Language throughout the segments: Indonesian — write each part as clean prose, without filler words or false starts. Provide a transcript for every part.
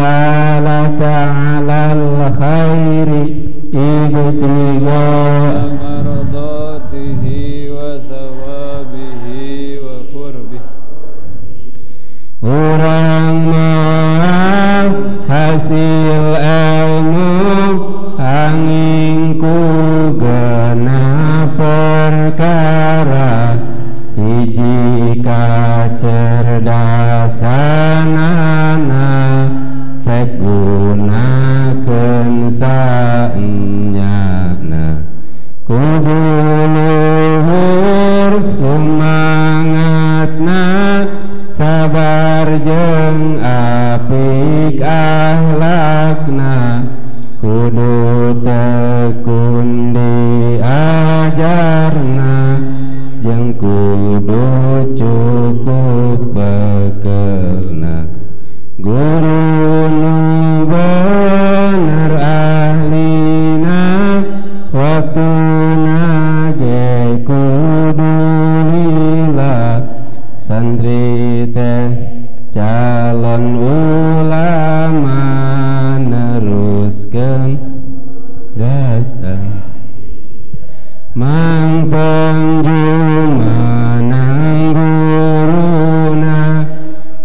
iqbalata alal khairi ibtigha maradatihi wa thawabihi wa qurbih. Urang moal hasil ilmu angin ku genap perkara hiji kacerdasanana rek gunakeun saenyana kudu luhur sumangatna sabar jeung apik akhlakna kudu tekun diajarna jeung kudu cukup bekelna guru nu bener ahlina waktuna ge kudu lila santri teh calon ulama neruskeun gasan mang panjumanang guruna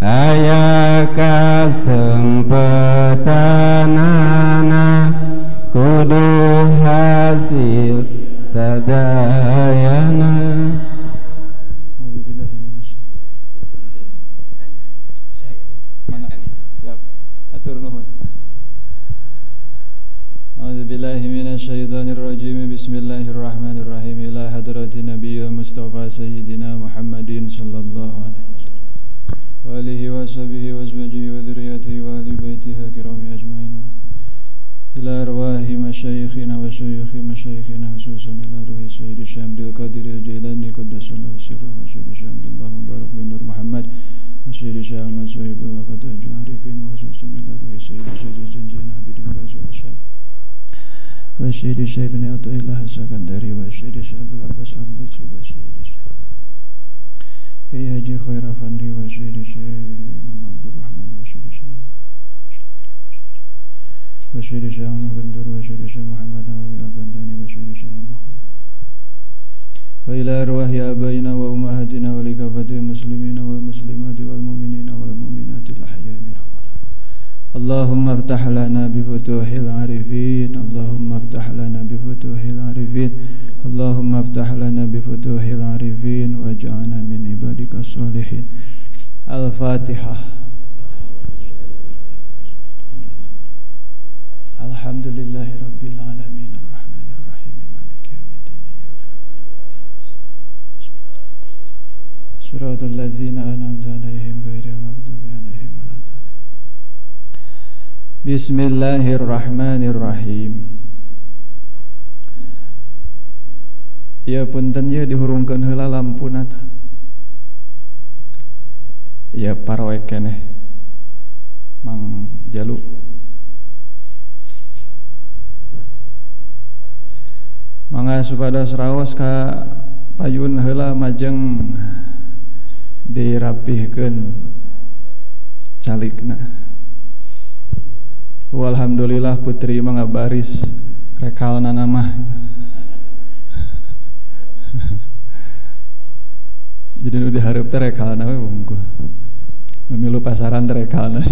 aya kasempetanana kudu hasil sadayana. A'udzubillahi minasyaitonirrajim. Bismillahirrahmanirrahim. Ila hadratin nabiyil mustafa sayyidina Muhammadin sallallahu alaihi wasallam wa alihi wa sahbihi wa azwajihi wa dzurriyyatihi wa ahli baitihi kirami ajmain wa ila arwahi masyayikhina wa syayikhi masyayikhina khususan ila ruhi sayyidi Syamdil Qadir Al-Jailani qaddasallahu sirrahu wa sayyidi Syamdullah Mubarak bin Nur Muhammad wa sayyidi Syahmad Sahibul Wafat Al-Arifin wa khususan ila ruhi sayyidi Syajid Zainal Abidin Bazu Asyad wa sayyidi Syekh bin Athaillah Sakandari wa sayyidi Syekh Abdul Abbas Al-Busi wa sayyidi Syekh Kiai Haji Khair Afandi wa sayyidi Syekh Muhammad Abdul Rahman wa sayyidi Syekh wa sayyidi Syekh Muhammad wa sayyidi Syekh Muhammad Nawawi Al-Bandani wa sayyidi Syekh Al-Bukhari wa ila arwahi abaina wa ummahatina wa likafati muslimina wal muslimati wal mu'minina wal mu'minati al-ahya'i minhum. Allahumma aftah lana bifutuhil arifin. Allahumma aftah lana bifutuhil arifin. Allahumma aftah lana bifutuhil arifin waj'alna min ibadika sholihin. Al-Fatihah. Alhamdulillahi rabbil alamin arrahmanir rahim maliki yaumiddin iyyaka na'budu wa iyyaka nasta'in shiratal ladzina an'amta 'alaihim ghairil maghdubi 'alaihim waladdallin. Bismillahirrahmanirrahim. Ya punten ya dihurungkeun heula lampuna tah. Ya paroe keneh Mang Jalu. Mangga supados raos ka payun heula majeng dirapihkeun calikna. Walhamdulillah putri mah ngabaris rekalna nama jadi nu dihareup teh rekalna we bungkul nu milu pasaran teh rekalna.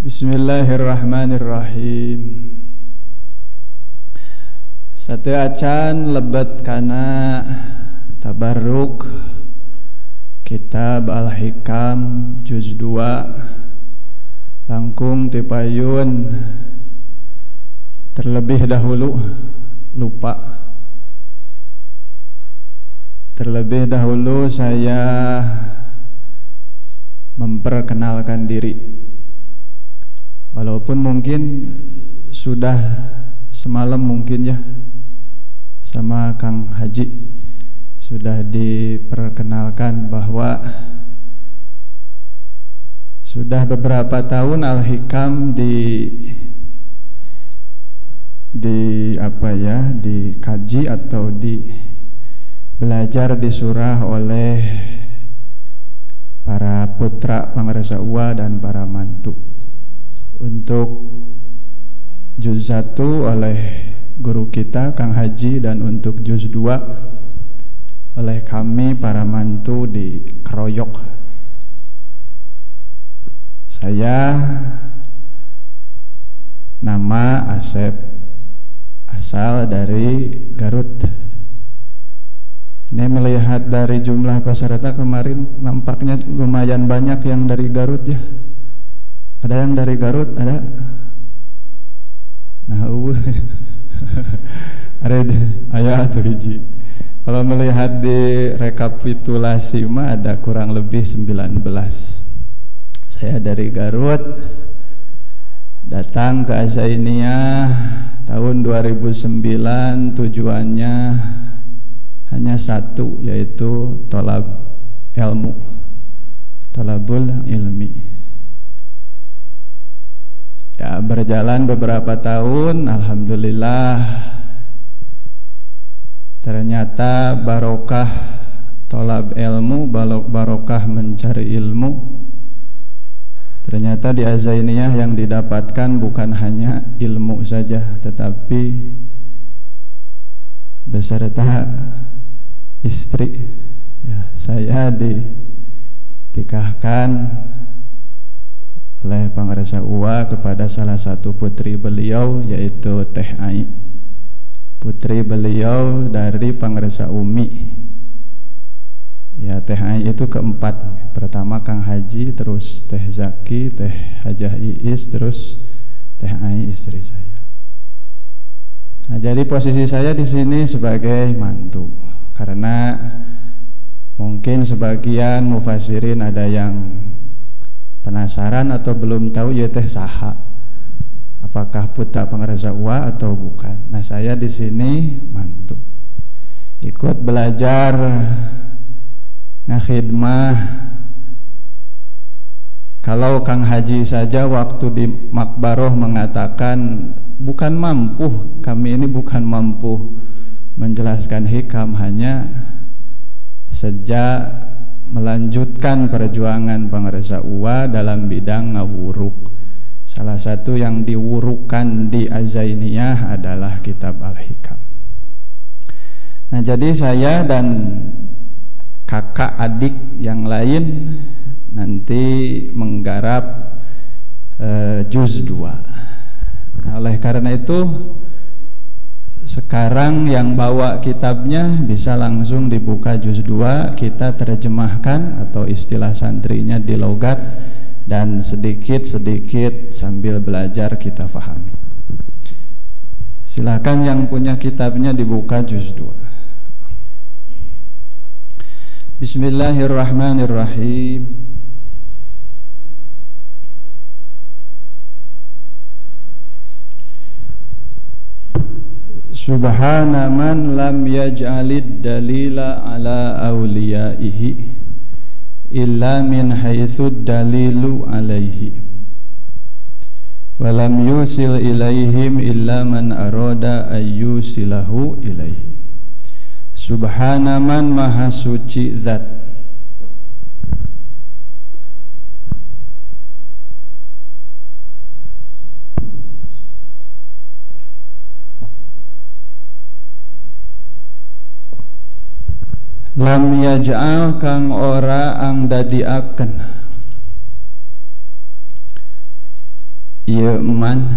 Bismillahirrahmanirrahim. Sateu acan lebet kana tabarruk Kitab Al-Hikam juz 2 langkung ti payun terlebih dahulu saya memperkenalkan diri, walaupun mungkin sudah semalam mungkin ya sama Kang Haji sudah diperkenalkan bahwa sudah beberapa tahun Al-Hikam dikaji atau belajar di surah oleh para putra pangaresa uwa dan para mantu. Untuk juz 1 oleh guru kita Kang Haji, dan untuk juz 2 oleh kami para mantu di Keroyok. Saya nama Asep, asal dari Garut. Ini melihat dari jumlah peserta kemarin nampaknya lumayan banyak yang dari Garut ya. Ada yang dari Garut? Ada? Nah, ada ayo atuh hiji. Kalau melihat di rekapitulasi mah ada kurang lebih 19. Saya dari Garut, datang ke Azainiyah tahun 2009. Tujuannya hanya satu, yaitu tolab ilmu, tolabul ilmi. Ya, berjalan beberapa tahun, alhamdulillah ternyata barokah tolab ilmu, barokah mencari ilmu. Ternyata di Azainiyah yang didapatkan bukan hanya ilmu saja, tetapi beserta istri. Ya, saya dinikahkan oleh Pangaresa Uwa kepada salah satu putri beliau, yaitu Teh Ai. Putri beliau dari Pangaresa Umi. Ya, Teh Ai itu keempat. Pertama Kang Haji, terus Teh Zaki, Teh Hajah Iis, terus Teh Ai istri saya. Nah, jadi posisi saya di sini sebagai mantu, karena mungkin sebagian mufasirin ada yang penasaran atau belum tahu ya teh saha, apakah putra Pangaresa Uwa atau bukan. Nah, saya di sini mantu, ikut belajar ngakhidmah. Kalau Kang Haji saja waktu di Makbaroh mengatakan bukan mampu, kami ini bukan mampu menjelaskan hikam, hanya sejak melanjutkan perjuangan Pangaresa Uwa dalam bidang ngawuruk. Salah satu yang diwurukan di Azainiyah adalah kitab Al-Hikam. Nah, jadi saya dan kakak adik yang lain nanti menggarap juz 2. Nah, oleh karena itu sekarang yang bawa kitabnya bisa langsung dibuka juz 2, kita terjemahkan atau istilah santrinya di logat, dan sedikit-sedikit sambil belajar kita fahami. Silakan yang punya kitabnya dibuka juz 2. Bismillahirrahmanirrahim. Subhana man lam yaj'alid dalila ala awliyaihi illa min haitsud dalilu alaihi wa lam yusil ilaihim illa man arada ayyusilahu ilaihi. Subhana man maha suci zat lam yaj'al kang ora ang dadiaken ieu man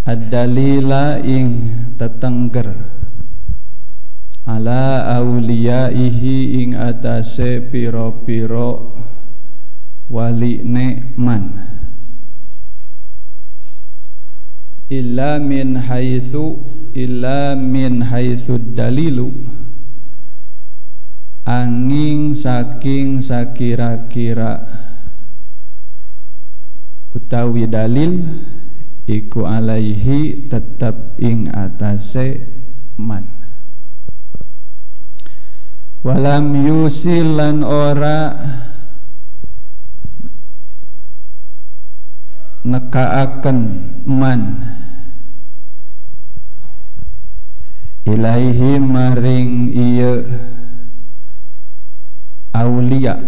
ad-dalila ing tetengger ala auliyaihi ing atase piro-piro waline man illa min haitsu dalilu angin saking sakira-kira utawi dalil iku alaihi tetep ing atase man. Walam yusilan ora nekaaken man ilaihi maring ieu aulia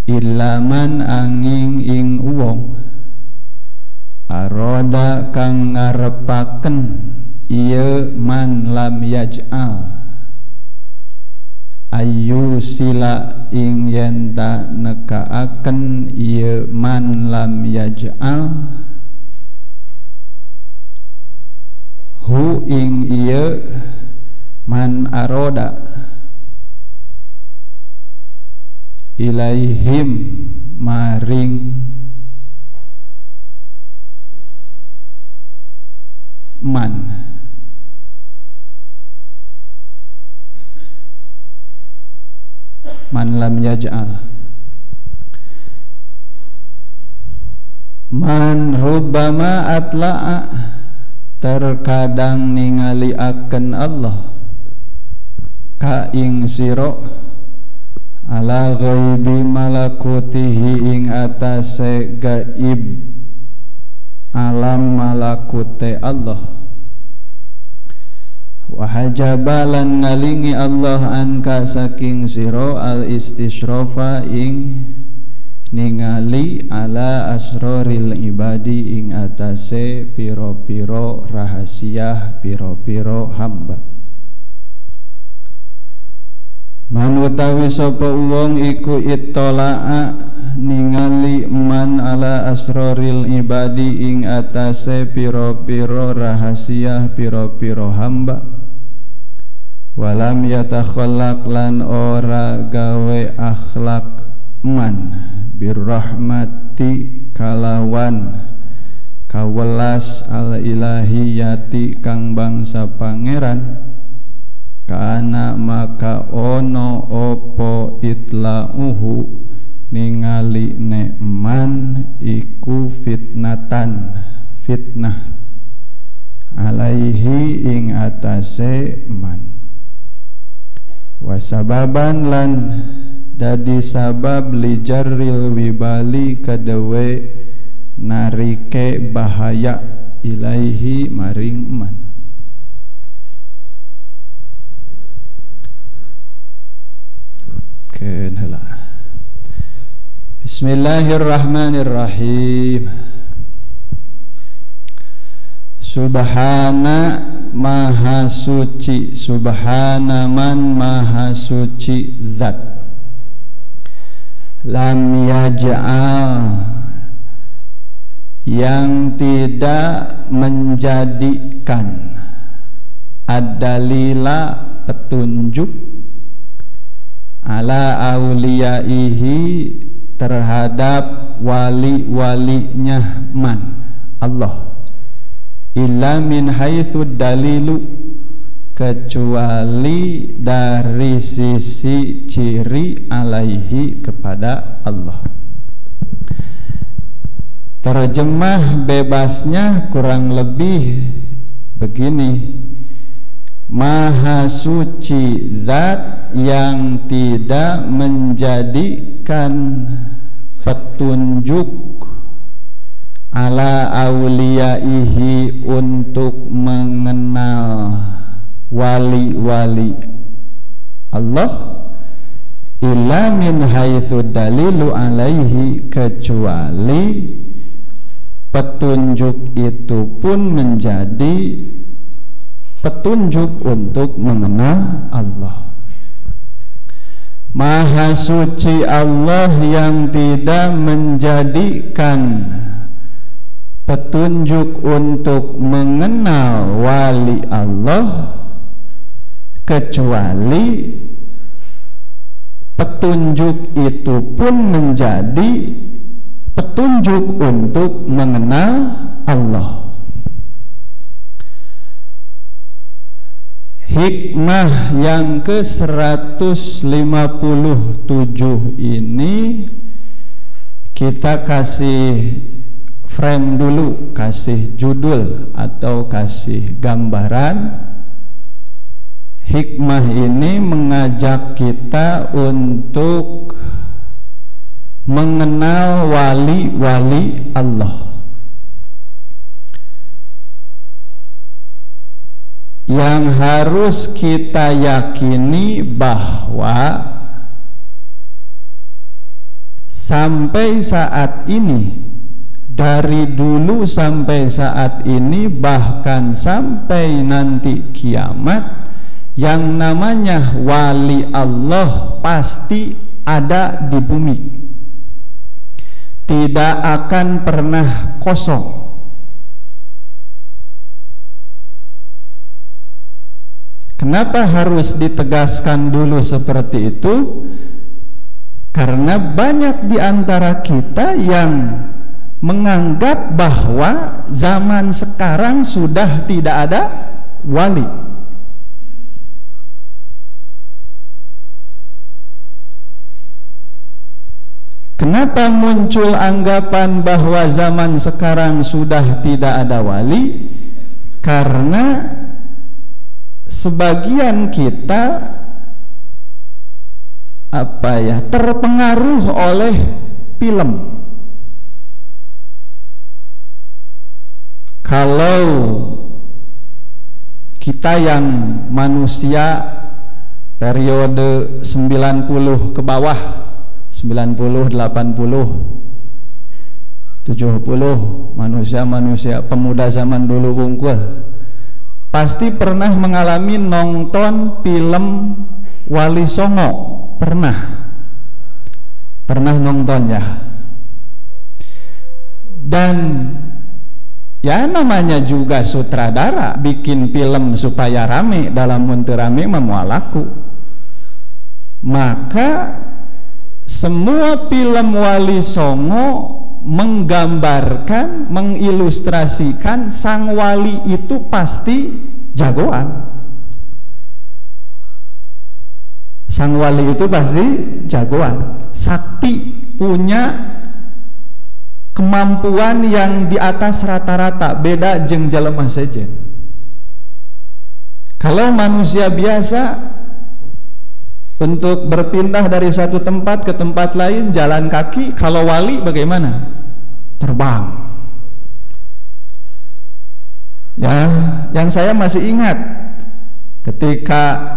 ilaman angin ing wong aroda kang ngarepaken ieu man lam yaj'al ayu sila ing yenta nekaaken ieu man lam yaj'al hu ing ieu man aroda ilaihim maring man lam yaj'al man rubbama atla'a terkadang ningali akan Allah ka ing sira ala ghaibi malakutihi ing atase gaib alam malakute Allah wahajabalan ngalingi Allah anka saking sira al istisyrafa ing ningali ala asroril ibadi ing atase piro-piro rahasia piro-piro hamba man utawi sapa wong iku ittola'a ningali man ala asroril ibadi ing atase piro-piro rahasia piro-piro hamba walam yatakhallaq lan ora gawe akhlak man birrahmati kalawan kawelas al ilahiyati kang bangsa pangeran kana maka ono opo itlauhu ningali ne'man iku fitnatan fitnah alaihi ing atase man wasababan lan dadi sabab lijarril wibali kadewe narike bahaya ilaihi maring man kenela Bismillahirrahmanirrahim Subhana maha suci subhana man maha suci zat lam yaj'al yang tidak menjadikan ad-dalila petunjuk ala auliyaihi terhadap wali-walinya man Allah illa min haitsu dalilu kecuali dari sisi ciri alaihi kepada Allah. Terjemah bebasnya kurang lebih begini: Maha suci zat yang tidak menjadikan petunjuk ala auliyaihi untuk mengenal wali-wali Allah illa min haitsu dalilu alaihi, kecuali petunjuk itu pun menjadi petunjuk untuk mengenal Allah. Maha suci Allah yang tidak menjadikan petunjuk untuk mengenal wali Allah, kecuali petunjuk itu pun menjadi petunjuk untuk mengenal Allah. Hikmah yang ke-157 ini kita kasih frame dulu, kasih judul atau kasih gambaran. Hikmah ini mengajak kita untuk mengenal wali-wali Allah. yang harus kita yakini bahwa sampai saat ini, dari dulu sampai saat ini, bahkan sampai nanti kiamat, yang namanya wali Allah pasti ada di bumi, tidak akan pernah kosong. Kenapa harus ditegaskan dulu seperti itu? Karena banyak di antara kita yang menganggap bahwa zaman sekarang sudah tidak ada wali. Kenapa muncul anggapan bahwa zaman sekarang sudah tidak ada wali? Karena sebagian kita terpengaruh oleh film. Kalau kita yang manusia periode 90 ke bawah, 90, 80, 70, manusia pemuda zaman dulu wungkul, pasti pernah mengalami nonton film Wali Songo. Pernah nonton ya. Dan ya namanya juga sutradara, bikin film supaya rame, dalam muntur rame memualaku. Maka semua film Wali Songo menggambarkan, mengilustrasikan sang wali itu pasti jagoan. Sang wali itu pasti jagoan, sakti, punya kemampuan yang di atas rata-rata, beda jeung jelema sejen. Kalau manusia biasa untuk berpindah dari satu tempat ke tempat lain jalan kaki, kalau wali bagaimana? Terbang. Ya, yang saya masih ingat ketika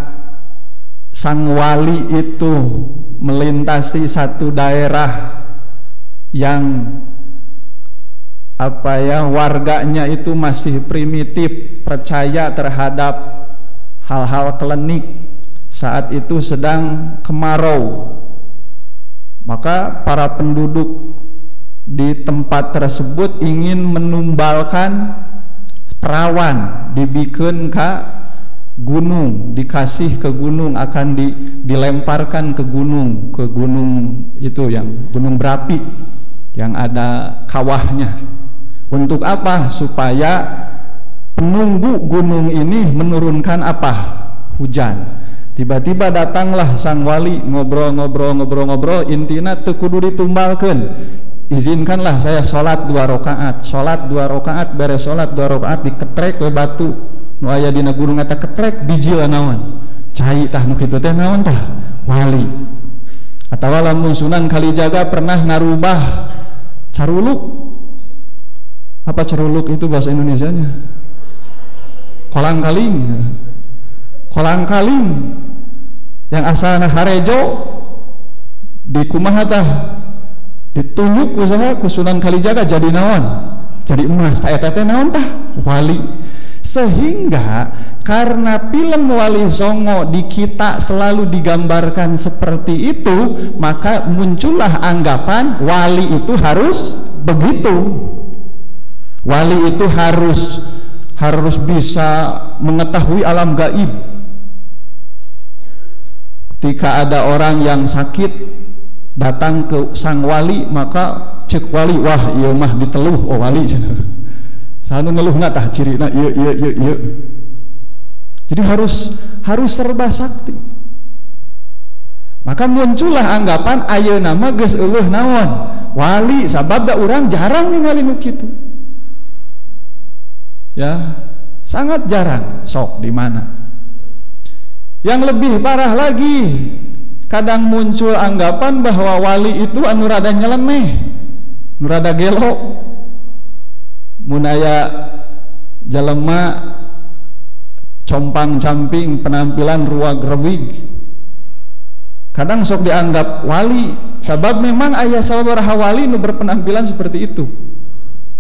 sang wali itu melintasi satu daerah yang warganya itu masih primitif, percaya terhadap hal-hal klinik. Saat itu sedang kemarau, maka para penduduk di tempat tersebut ingin menumbalkan perawan, dibikin ke gunung, dikasih ke gunung, akan dilemparkan ke gunung itu yang gunung berapi yang ada kawahnya. Untuk apa? Supaya penunggu gunung ini menurunkan apa? Hujan. Tiba-tiba datanglah sang wali, ngobrol, intina teu kudu ditumbalkeun. Izinkanlah saya sholat 2 rakaat, beres sholat 2 rakaat diketrek ke batu nu aya dina gunung eta, ketrek biji naon? Cai tah nu kitu teh naon tah? Wali. Atawa lamun Sunan Kalijaga pernah ngarubah caruluk. Apa caruluk itu bahasa Indonesianya? Kolang-kaling. Kolang-kaling yang asalna harejo di kumaha tah? Ditunjuk usaha ku Sunan Kalijaga jadi naon? Jadi emas. Tah eta teh naon tah? Wali. Sehingga karena film Wali Songo di kita selalu digambarkan seperti itu, maka muncullah anggapan wali itu harus begitu. Wali itu harus bisa mengetahui alam gaib. Ketika ada orang yang sakit datang ke sang wali, maka cek wali, wah ieu mah diteluh, oh wali cenah. Sanu ngeluhna tah cirina ieu. Jadi harus serba sakti. Maka muncullah anggapan ayeuna mah geus eueuh naon? Wali, sabab da urang jarang ningali nu kitu. Ya, sangat jarang. Sok di mana? Yang lebih parah lagi, kadang muncul anggapan bahwa wali itu anu rada nyeleneh, anu rada gelo. Mun aya jalema compang-camping, penampilan ruwag-rewig. Kadang sok dianggap wali, sabab memang aya sabaraha wali nu berpenampilan seperti itu.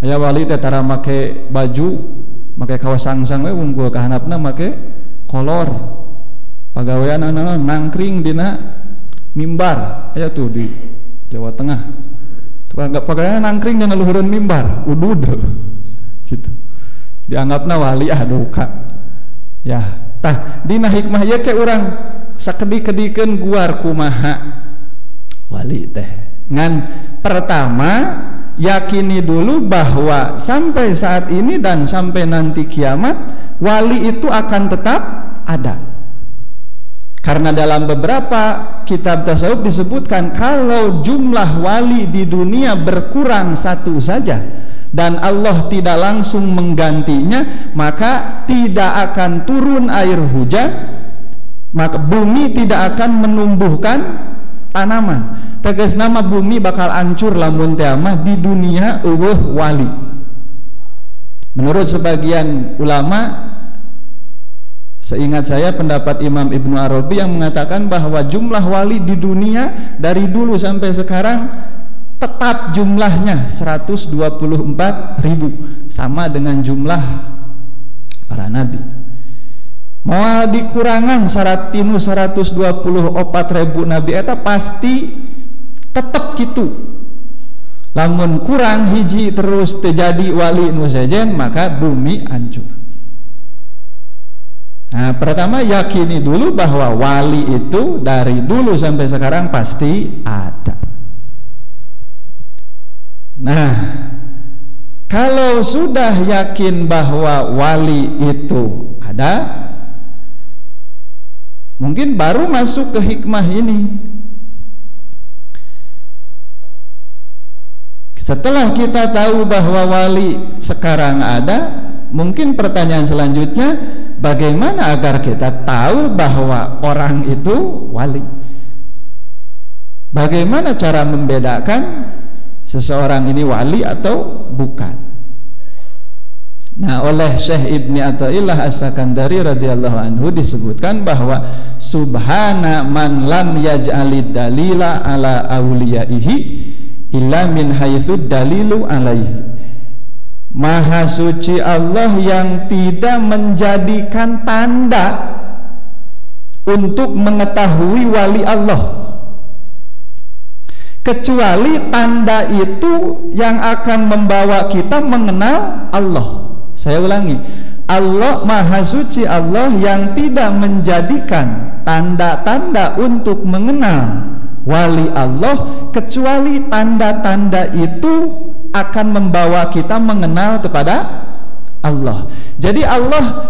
Aya wali teh tara make baju, make kaos sangsang we wungkul ka handapna make kolor. Pagawean nangkring dina mimbar, aya tuh di Jawa Tengah. Tukang pagawean nangkring dina luhureun mimbar, udud gitu. Dianggapna wali duka. Ya, tah dina hikmah ieu ke urang sakedi-kedikeun guar kumaha wali teh. Ngan pertama yakini dulu bahwa sampai saat ini dan sampai nanti kiamat wali itu akan tetap ada. Karena dalam beberapa kitab tasawuf disebutkan kalau jumlah wali di dunia berkurang satu saja dan Allah tidak langsung menggantinya, maka tidak akan turun air hujan, maka bumi tidak akan menumbuhkan tanaman. Tegas nama bumi bakal hancur lamun teh mah di dunia eueuh wali. Menurut sebagian ulama, seingat saya pendapat Imam Ibnu Arabi yang mengatakan bahwa jumlah wali di dunia dari dulu sampai sekarang tetap jumlahnya 124.000, sama dengan jumlah para nabi. Mau dikurangan 124.000 nabi eta pasti tetap gitu. Lamun kurang hiji terus terjadi wali nu sejen, maka bumi hancur. Nah, pertama yakini dulu bahwa wali itu dari dulu sampai sekarang pasti ada. Nah, kalau sudah yakin bahwa wali itu ada, mungkin baru masuk ke hikmah ini. Setelah kita tahu bahwa wali sekarang ada, mungkin pertanyaan selanjutnya, bagaimana agar kita tahu bahwa orang itu wali? Bagaimana cara membedakan seseorang ini wali atau bukan? Nah, oleh Syekh Ibni Athaillah As-Sakandari radhiyallahu anhu disebutkan bahwa subhana man lam yaj'alid dalila ala awliyaihi illa min haitsu dalilu alaihi. Maha suci Allah yang tidak menjadikan tanda untuk mengetahui wali Allah, kecuali tanda itu yang akan membawa kita mengenal Allah. Saya ulangi, Allah Maha Suci Allah yang tidak menjadikan tanda-tanda untuk mengenal wali Allah, kecuali tanda-tanda itu akan membawa kita mengenal kepada Allah. Jadi Allah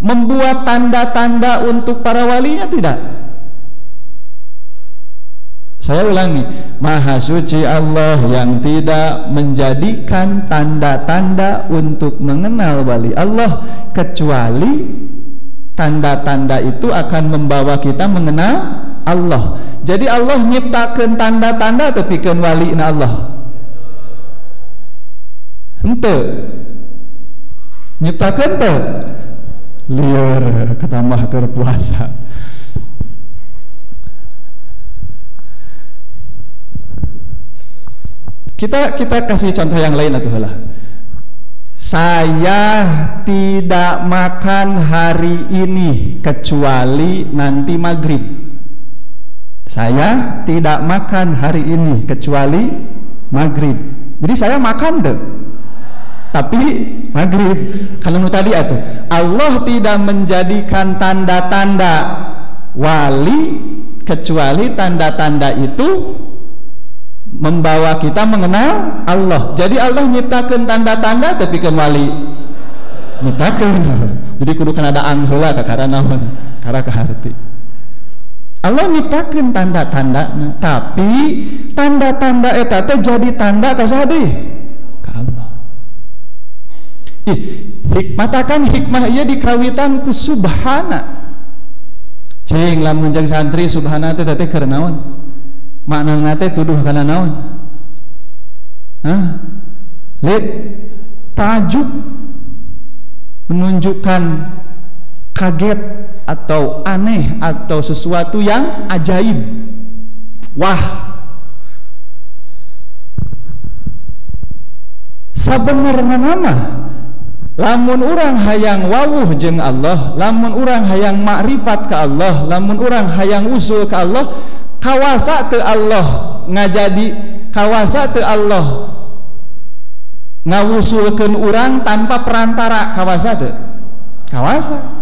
membuat tanda-tanda untuk para walinya tidak? Saya ulangi, Maha Suci Allah yang tidak menjadikan tanda-tanda untuk mengenal wali Allah, kecuali tanda-tanda itu akan membawa kita mengenal Allah. Jadi Allah nyiptakeun tanda-tanda tapi pikeun wali na Allah. Henteu. Nyiptakeun teh lieur ketambah keur puasa. Kita kasih contoh yang lain atuh lah. Saya tidak makan hari ini kecuali nanti maghrib. Saya tidak makan hari ini kecuali maghrib. Jadi saya makan tuh, tapi maghrib. Kalau tadi atuh, Allah tidak menjadikan tanda-tanda wali kecuali tanda-tanda itu membawa kita mengenal Allah. Jadi Allah nyiptakeun tanda-tanda tapi ke wali nyiptakeun. Jadi kudu kan ada angheula ka karana naon? Kara kaharti. Allah nyiptakeun tanda-tanda, tapi tanda-tanda eta teh jadi tanda ka saha? Ka Allah. Matakan hikmah ieu dikawitan ku subhana. Cing lamun jeung santri subhana teh keur naon? Makna teh tuduh kana naon? Lid tajub, menunjukkan kaget atau aneh atau sesuatu yang ajaib. Wah, sabenerna nama lamun urang hayang wawuh jeung Allah, lamun urang hayang makrifat ka Allah, lamun urang hayang usul ka Allah, kawasa teu Allah ngajadi, kawasa teu Allah ngawusulkeun urang tanpa perantara, kawasa teu? Kawasa.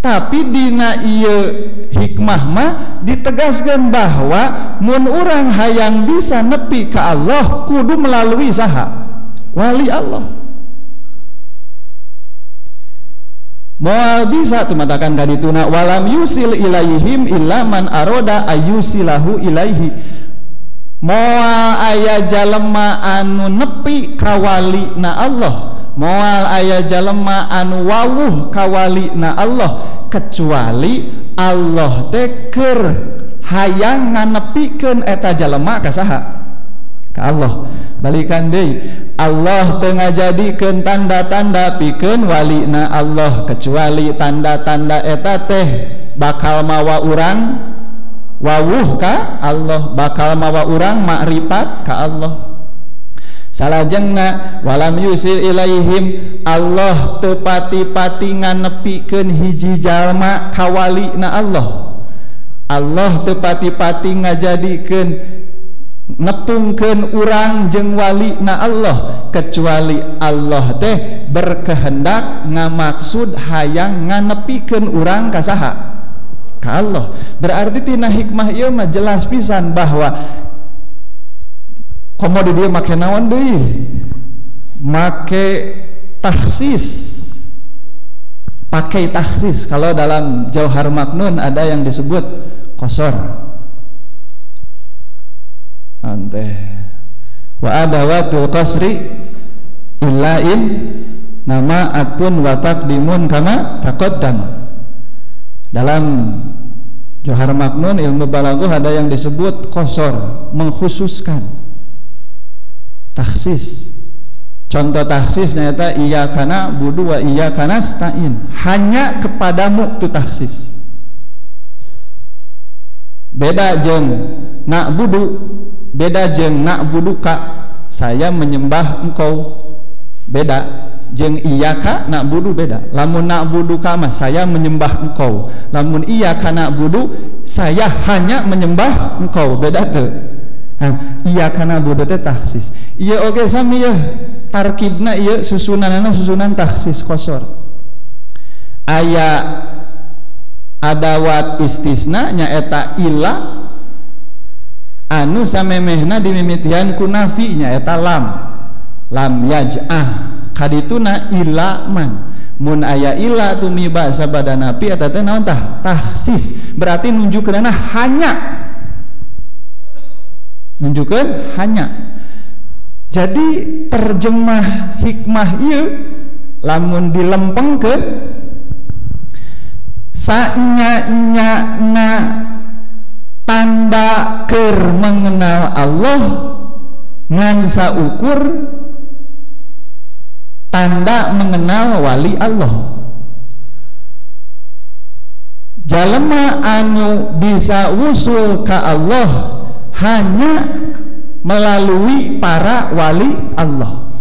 Tapi dina ieu hikmah mah ditegaskeun bahwa mun urang hayang bisa nepi ka Allah kudu melalui saha? Wali Allah. Moal bisa tuh matakan kadituna walam yusil ilaihim illa man aroda ayusilahu ilaihi. Moal aya jalema anu nepi ka walina Allah, moal aya jalema anu wawuh ka walina Allah, kecuali Allah teh keur hayang nganepikeun eta jalema ka saha? Ka Allah. Balikan deui, Allah teu ngajadikeun tanda-tanda pikeun walina Allah, kecuali tanda-tanda eta teh bakal mawa urang wawuh ka Allah, bakal mawa urang makrifat ka Allah. Salajengna walam yusil ilaihim, Allah teu pati-pati nganepikeun hiji jalma ka walina Allah. Allah teu pati-pati ngajadikeun nepungkeun urang jeung walina Allah, kecuali Allah teh berkehendak ngamaksud hayang nganepikeun urang ka saha? Ka Allah. Berarti tina hikmah ieu mah jelas pisan bahwa komo di dieu make naon deui? Make tahsis. Pakai tahsis. Kalau dalam Jauhar Maknun ada yang disebut qasar. Ante wa adawatul qasri illain nama atun wa taqdimun kama taqaddama. Dalam Jauhar Maknun ilmu balaghah ada yang disebut qasar, mengkhususkan, taksis. Contoh taksisnya eta iyyaka na'budu wa iyyaka nasta'in, hanya kepadamu tu taksis. Beda jeung na'budu, beda jeung na'buduka, saya menyembah engkau, beda jeung iyyaka na'budu, beda. Lamun na'buduka mah saya menyembah engkau, lamun iyyaka na'budu saya hanya menyembah engkau, beda teu? Iyyaka na'budu teh taksis. Ieu oge sami yeuh tarkibna ieu susunanana susunan taksis qasar. Aya adawat istisna nyaeta illa anu samemehna dimimitian ku nafi nyaeta lam yaj'ah, kadituna illa man. Mun aya illa tumiba sabada nafi eta teh naon tah? Tahsis. Berarti nunjukkeunna hanya, nunjukkeun hanya. Jadi terjemah hikmah ieu lamun dilempengkeun sanya-nyana tanda keur mengenal Allah ngan saukur tanda mengenal wali Allah. Jalema anu bisa wusul ka Allah hanya melalui para wali Allah.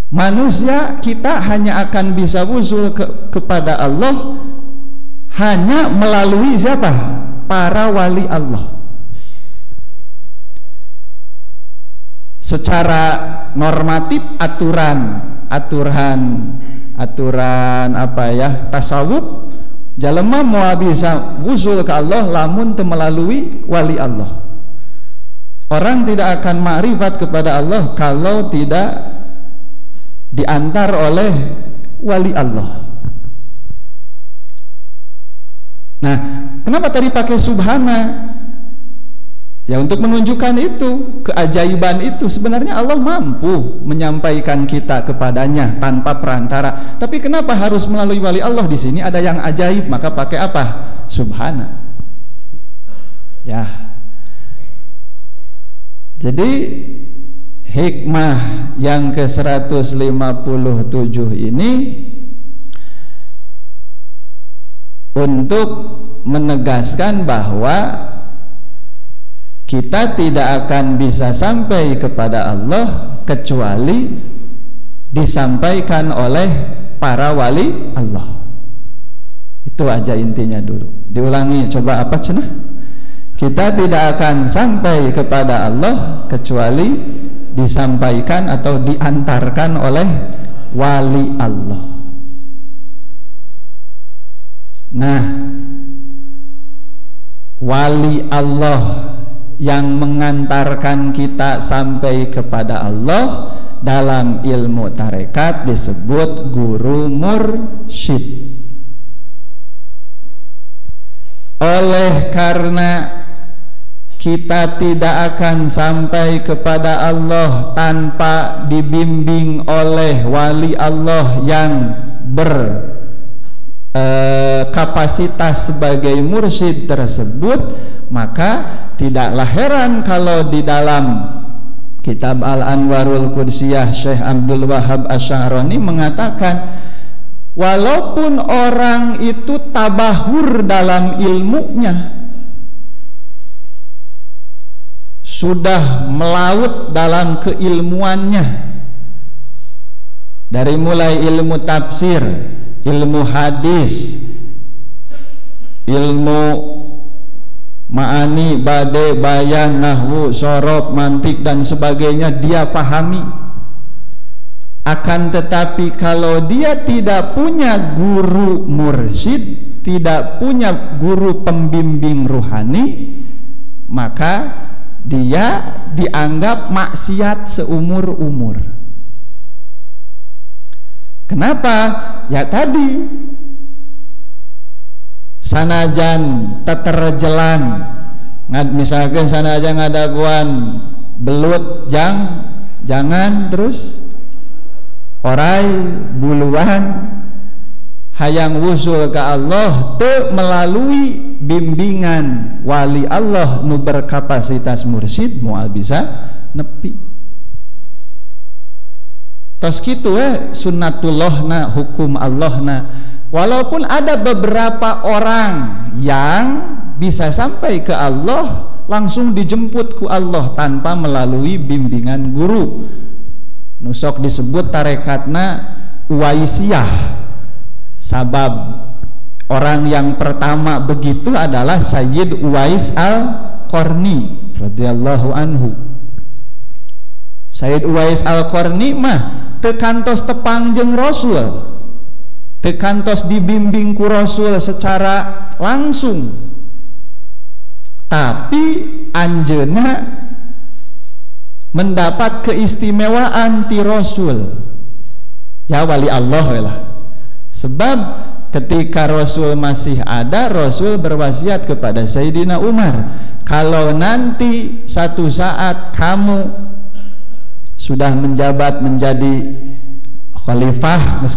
Manusia kita hanya akan bisa wusul kepada Allah hanya melalui siapa? Para wali Allah. Secara normatif aturan apa ya, tasawuf, jalema moal bisa wusul ke Allah lamun teu melalui wali Allah. Orang tidak akan ma'rifat kepada Allah kalau tidak diantar oleh wali Allah. Nah, kenapa tadi pakai subhana? Ya untuk menunjukkan itu, keajaiban itu. Sebenarnya Allah mampu menyampaikan kita kepadanya tanpa perantara. Tapi kenapa harus melalui wali Allah? Di sini ada yang ajaib, maka pakai apa? Subhana. Ya. Jadi hikmah yang ke-157 ini untuk menegaskan bahwa kita tidak akan bisa sampai kepada Allah kecuali disampaikan oleh para wali Allah. Itu aja intinya dulu. Diulangi, coba apa cenah? Kita tidak akan sampai kepada Allah kecuali disampaikan atau diantarkan oleh wali Allah. Nah, wali Allah yang mengantarkan kita sampai kepada Allah dalam ilmu tarekat disebut guru mursyid. Oleh karena kita tidak akan sampai kepada Allah tanpa dibimbing oleh wali Allah yang kapasitas sebagai mursyid tersebut, maka tidaklah heran kalau di dalam kitab Al-Anwarul Qudsiyah Syekh Abdul Wahab Asy'arani mengatakan, walaupun orang itu tabahur dalam ilmunya, sudah melaut dalam keilmuannya, dari mulai ilmu tafsir, ilmu hadis, ilmu ma'ani, bade, bayan, nahwu, sorob, mantik dan sebagainya dia pahami. Akan tetapi kalau dia tidak punya guru mursyid, tidak punya guru pembimbing ruhani, maka dia dianggap maksiat seumur-umur. Kenapa? Ya tadi, sanajan teterjelan, misalkan sanajan ngadaguan belut jangan terus orai buluan hayang wusul ke Allah teu melalui bimbingan wali Allah nu berkapasitas mursyid moal bisa nepi. Tos kitu sunnatullahna, hukum Allahna. Walaupun ada beberapa orang yang bisa sampai ke Allah langsung dijemput ku Allah tanpa melalui bimbingan guru. Nusok disebut tarekatna Uwaisiyah. Sabab orang yang pertama begitu adalah Sayyid Uwais Al-Qarni radhiyallahu anhu. Sayyid Uwais Al-Qarni mah tekantos tepang jeung Rasul, tekantos dibimbing ku Rasul secara langsung, tapi anjeunna mendapat keistimewaan ti Rasul, ya wali Allah lah. Sebab ketika Rasul masih ada, Rasul berwasiat kepada Sayyidina Umar, kalau nanti satu saat kamu sudah menjabat menjadi khalifah, geus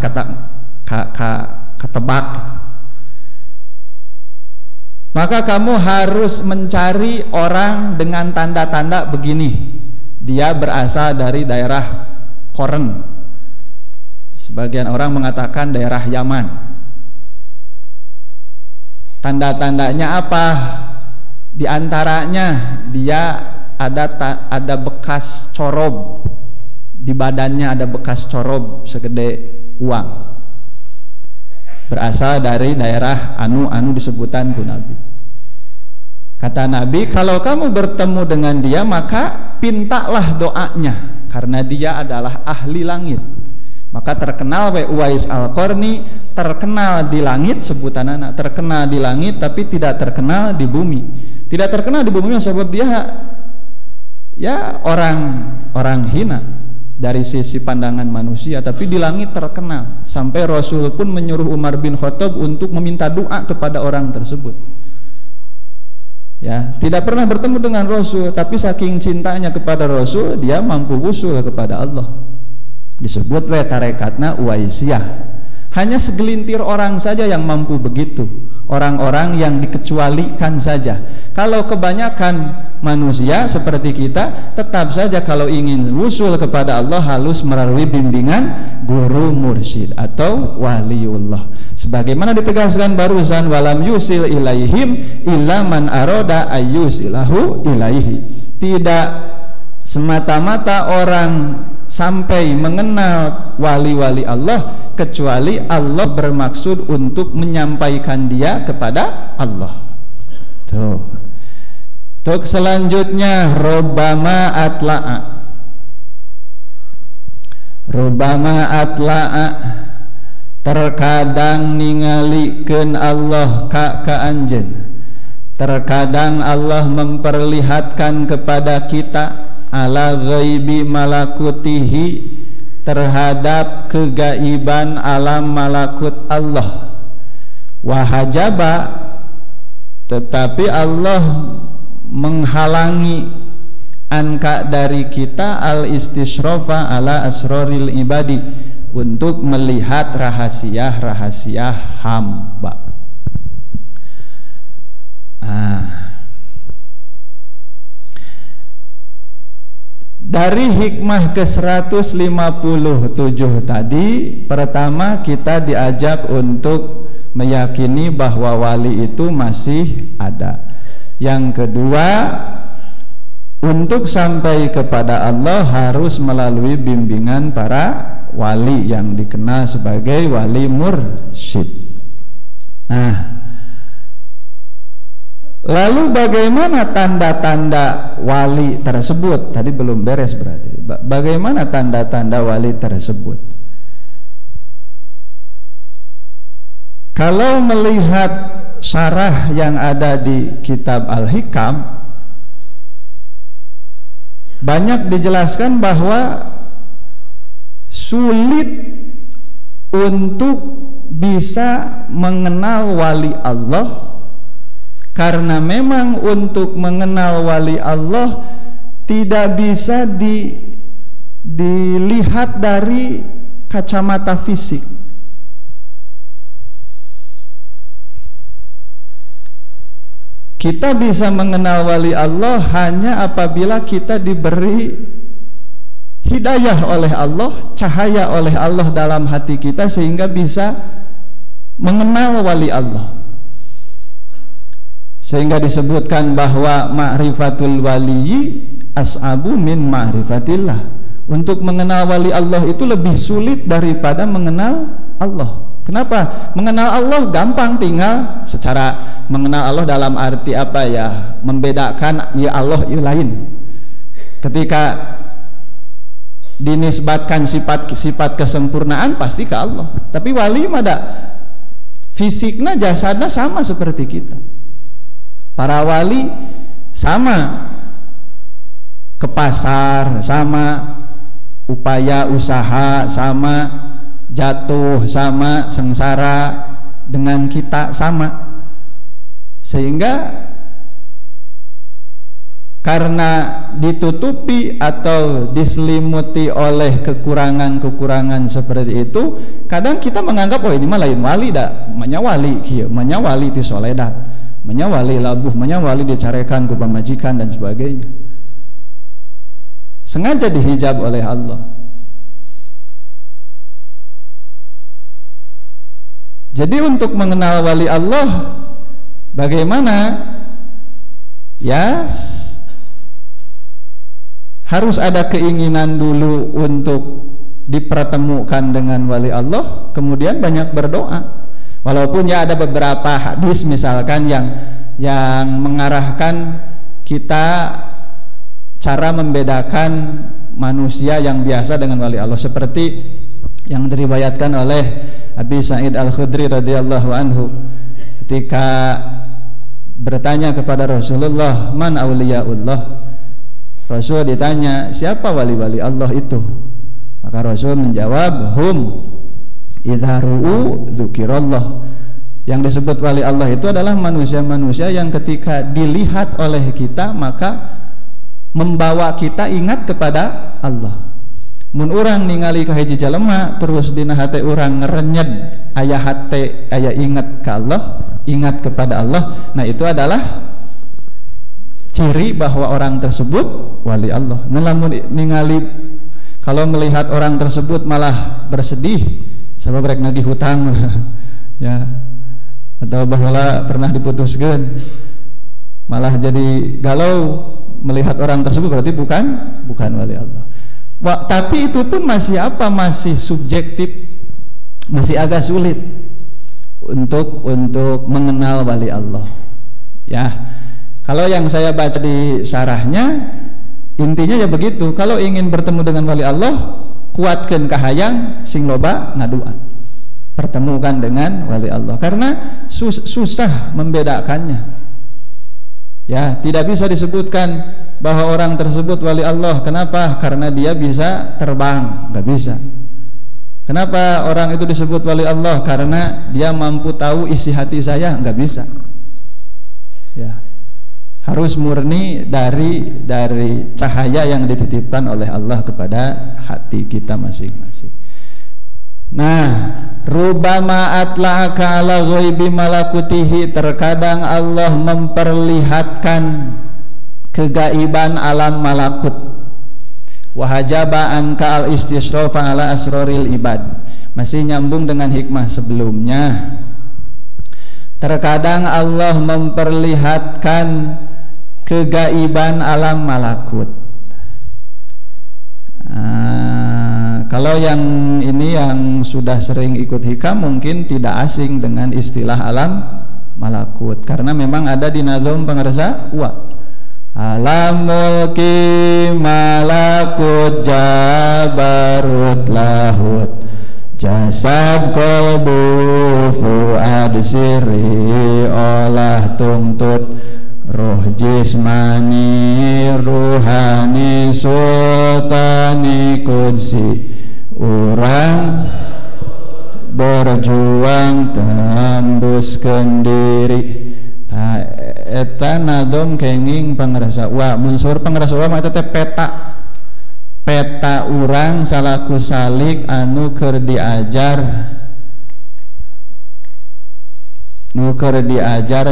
ketebak, maka kamu harus mencari orang dengan tanda-tanda begini. Dia berasal dari daerah Koren, sebagian orang mengatakan daerah Yaman. Tanda-tandanya apa? Di antaranya dia ada bekas corob, di badannya ada bekas corob segede uang, berasal dari daerah anu disebutan ku Nabi. Kata Nabi, kalau kamu bertemu dengan dia maka pintalah doanya, karena dia adalah ahli langit. Maka terkenal Uwais Al-Qarni, terkenal di langit, sebutan anak terkenal di langit tapi tidak terkenal di bumi. Tidak terkenal di bumi sebab dia ya orang hina dari sisi pandangan manusia, tapi di langit terkenal. Sampai Rasul pun menyuruh Umar bin Khattab untuk meminta doa kepada orang tersebut. Ya, tidak pernah bertemu dengan Rasul, tapi saking cintanya kepada Rasul, dia mampu wusul kepada Allah. Disebut tarekatna Uwaisiyah. Hanya segelintir orang saja yang mampu begitu, orang-orang yang dikecualikan saja. Kalau kebanyakan manusia seperti kita, tetap saja kalau ingin wusul kepada Allah harus melalui bimbingan guru mursyid atau waliullah. Sebagaimana ditegaskan barusan, walam yusil ilaihim illa man aroda ayyusilahu ilaihi. Tidak semata-mata orang sampai mengenal wali-wali Allah kecuali Allah bermaksud untuk menyampaikan dia kepada Allah. Tuh. Untuk selanjutnya Robama atla'a terkadang ningalikeun Allah ka anjeun. Terkadang Allah memperlihatkan kepada kita ala ghaibi malakutihi terhadap kegaiban alam malakut Allah. Wahajaba, tetapi Allah menghalangi anka dari kita al istisyrafa ala asroril ibadi, untuk melihat rahasia-rahasia hamba. Dari hikmah ke-157 tadi, pertama kita diajak untuk meyakini bahwa wali itu masih ada. Yang kedua, untuk sampai kepada Allah harus melalui bimbingan para wali yang dikenal sebagai wali mursyid. Lalu bagaimana tanda-tanda wali tersebut? Tadi belum beres berarti. Bagaimana tanda-tanda wali tersebut? Kalau melihat syarah yang ada di kitab Al-Hikam, banyak dijelaskan bahwa sulit untuk bisa mengenal wali Allah, karena memang untuk mengenal wali Allah tidak bisa dilihat dari kacamata fisik. Kita bisa mengenal wali Allah hanya apabila kita diberi hidayah oleh Allah, cahaya oleh Allah dalam hati kita, sehingga bisa mengenal wali Allah. Sehingga disebutkan bahwa ma'rifatul waliyyi as'abu min ma'rifatillah. Untuk mengenal wali Allah itu lebih sulit daripada mengenal Allah. Kenapa? Mengenal Allah gampang, tinggal secara mengenal Allah dalam arti apa ya? Membedakan ya Allah ya lain. Ketika dinisbatkan sifat kesempurnaan pasti ke Allah. Tapi wali mada fisiknya, jasadnya sama seperti kita. Para wali sama ke pasar, sama upaya usaha, sama jatuh, sama sengsara dengan kita sama. Sehingga karena ditutupi atau diselimuti oleh kekurangan-kekurangan seperti itu, kadang kita menganggap oh ini mah lain wali dah, manya wali kieu, manya wali ti soledat, manya wali labuh, manya wali dicarekan ku pamajikan dan sebagainya. Sengaja dihijab oleh Allah. Jadi untuk mengenal wali Allah bagaimana? Ya, harus ada keinginan dulu untuk dipertemukan dengan wali Allah, kemudian banyak berdoa. Walaupun ya ada beberapa hadis misalkan yang mengarahkan kita cara membedakan manusia yang biasa dengan wali Allah, seperti yang diriwayatkan oleh Abi Sa'id Al-Khudri radhiyallahu anhu ketika bertanya kepada Rasulullah, man auliyaullah. Rasul ditanya, siapa wali-wali Allah itu? Maka Rasul menjawab, hum idza ru'u dzukirallah. Yang disebut wali Allah itu adalah manusia-manusia yang ketika dilihat oleh kita maka membawa kita ingat kepada Allah. Mun urang ningali ka hiji jalema terus dina hate urang ngerenyed aya hate, aya ingat ke Allah, ingat kepada Allah. Nah itu adalah ciri bahwa orang tersebut wali Allah. Namun ningali kalau melihat orang tersebut malah bersedih, sabab rek nagih hutang ya, atau bahwa pernah diputuskan, malah jadi galau melihat orang tersebut, berarti bukan wali Allah. Tapi itu pun masih apa? Masih subjektif, masih agak sulit untuk mengenal wali Allah. Ya, kalau yang saya baca di syarahnya, intinya ya begitu. Kalau ingin bertemu dengan wali Allah, kuatkan kahayang sing loba ngaduan, pertemukan dengan wali Allah, karena susah membedakannya. Ya, tidak bisa disebutkan bahwa orang tersebut wali Allah. Kenapa? Karena dia bisa terbang, nggak bisa. Kenapa orang itu disebut wali Allah? Karena dia mampu tahu isi hati saya, nggak bisa. Ya, harus murni dari cahaya yang dititipkan oleh Allah kepada hati kita masing-masing. Nah, rubama atla'aka ala ghaibi malakutihi, terkadang Allah memperlihatkan kegaiban alam malakut. Wahajaba anka al istisrofa ala asroril ibad, masih nyambung dengan hikmah sebelumnya. Terkadang Allah memperlihatkan kegaiban alam malakut. Kalau yang ini yang sudah sering ikut hikam mungkin tidak asing dengan istilah alam malakut, karena memang ada di nazom pengersa wa alam mulki malakut jabarut lahut jasad qalbu fuad sirri olah tungtut roh jismani ruhani sultani kudsi orang berjuang tembuskeun diri. Eta nadom kenging pangrasa wa munsur pangrasa wa mah teh peta urang salaku salik anu keur diajar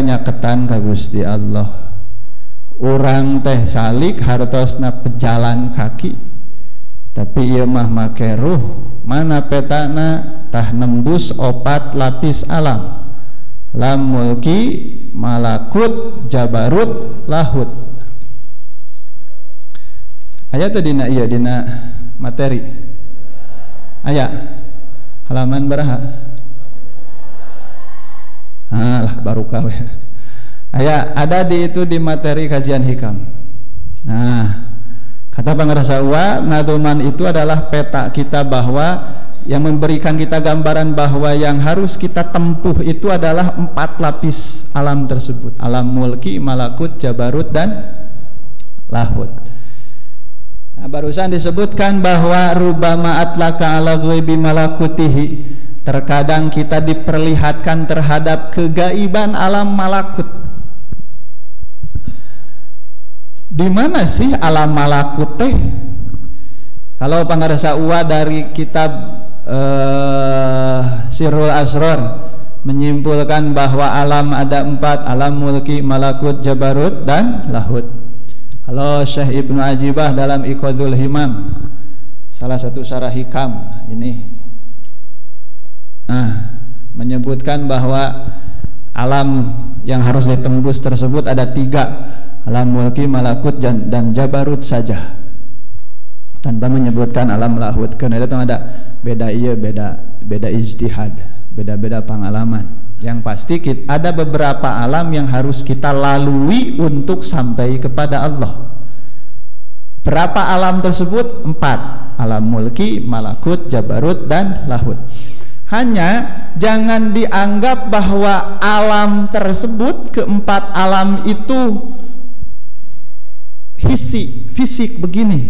nyaketan ka Gusti Allah. Urang teh salik hartosna pejalan kaki, tapi ieu mah make ruh. Mana petana? Tah nembus 4 lapis alam, lam mulki malakut jabarut lahut. Aya teh dina ieu dina materi. Aya halaman baraha? Lah baru kawe. Aya ada di itu di materi kajian hikam. Nah, kata pangrasa wa, nazuman itu adalah peta kita, bahwa yang memberikan kita gambaran bahwa yang harus kita tempuh itu adalah 4 lapis alam tersebut, alam mulki, malakut, jabarut, dan lahut. Nah, barusan disebutkan bahwa rubama atlaka ala ghaibi malakutihi, terkadang kita diperlihatkan terhadap kegaiban alam malakut. Di mana sih alam malakut teh? Kalau pangarsa uwa dari kitab Sirrul Asror menyimpulkan bahwa alam ada 4, alam mulki, malakut, jabarut, dan lahut. Kalau Syekh Ibnu Ajibah dalam Iqadhul Himam, salah satu syarah hikam ini, menyebutkan bahwa alam yang harus ditembus tersebut ada 3, alam mulki, malakut, dan jabarut saja, tanpa menyebutkan alam lahut. Karena itu ada beda ijtihad, beda pengalaman. Yang pasti ada beberapa alam yang harus kita lalui untuk sampai kepada Allah. Berapa alam tersebut? 4, alam mulki, malakut, jabarut, dan lahut. Hanya jangan dianggap bahwa alam tersebut, keempat alam itu fisik begini,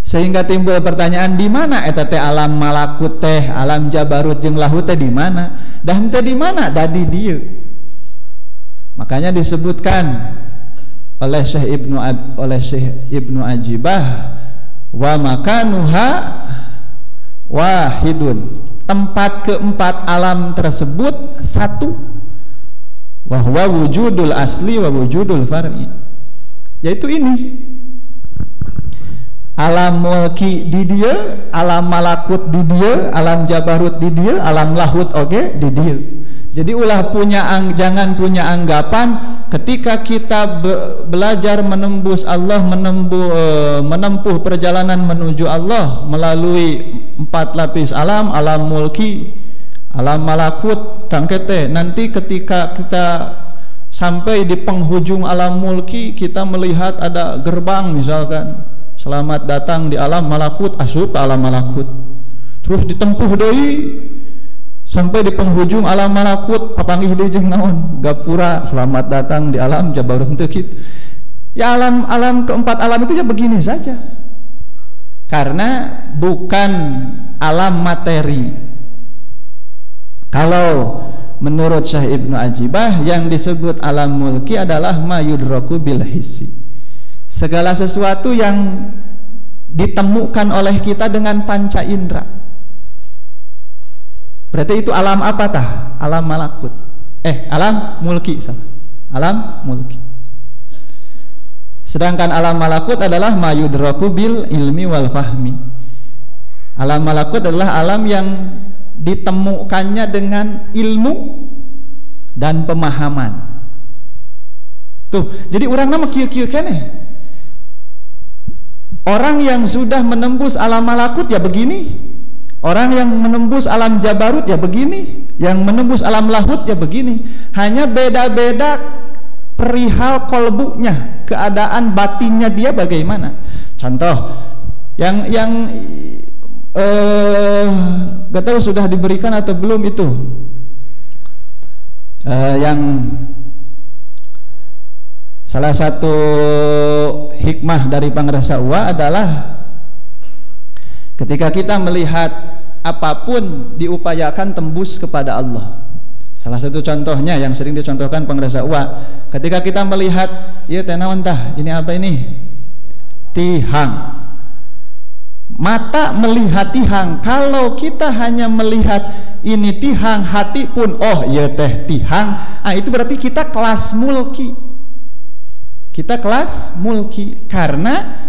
sehingga timbul pertanyaan, di mana eta teh alam malakut teh, alam jabarut jeung lahut teh di mana? Dan teh di mana? Da di dieu. Makanya disebutkan oleh Syekh Ibnu Ajibah, wa wahidun. Tempat keempat alam tersebut satu. Wa huwa wujudul asli wa wujudul far'i. Yaitu ini. Alam mulki di dia, alam malakut di dia, alam jabarut di dia, alam lahut oke di dia. Jadi ulah jangan punya anggapan ketika kita belajar menembus Allah, menempuh perjalanan menuju Allah melalui 4 lapis alam, alam mulki, alam malakut, tangkete. Nanti ketika kita sampai di penghujung alam mulki, kita melihat ada gerbang misalkan. Selamat datang di alam malakut, asup ke alam malakut. Terus ditempuh deui sampai di penghujung alam malakut, papanggih deui jeung naon? Gapura, selamat datang di alam jabarut teu kitu. Ya alam keempat alam itu ya begini saja. Karena bukan alam materi. Kalau menurut Syekh Ibnu Ajibah yang disebut alam mulki adalah ma yudraku bil hissi. Segala sesuatu yang ditemukan oleh kita dengan panca indera. Berarti itu alam apa tah? Alam malakut. Alam mulki salah. Alam mulki. Sedangkan alam malakut adalah ma yudraku bil ilmi wal fahmi. Alam malakut adalah alam yang ditemukannya dengan ilmu dan pemahaman. Tuh, jadi orang nama kieu-kieu keneh. Orang yang sudah menembus alam malakut ya begini, orang yang menembus alam jabarut ya begini, yang menembus alam lahut ya begini. Hanya beda-beda perihal kolbunya, keadaan batinnya dia bagaimana. Contoh yang gak tahu sudah diberikan atau belum itu, yang salah satu hikmah dari pangrasa uwa adalah ketika kita melihat apapun diupayakan tembus kepada Allah. Salah satu contohnya yang sering dicontohkan pangrasa uwa, ketika kita melihat ieu teh naon tah? Ini apa ini? Tihang. Mata melihat tihang. Kalau kita hanya melihat ini tihang, hati pun oh ieu teh tihang. Itu berarti kita kelas mulki. Kita kelas mulki karena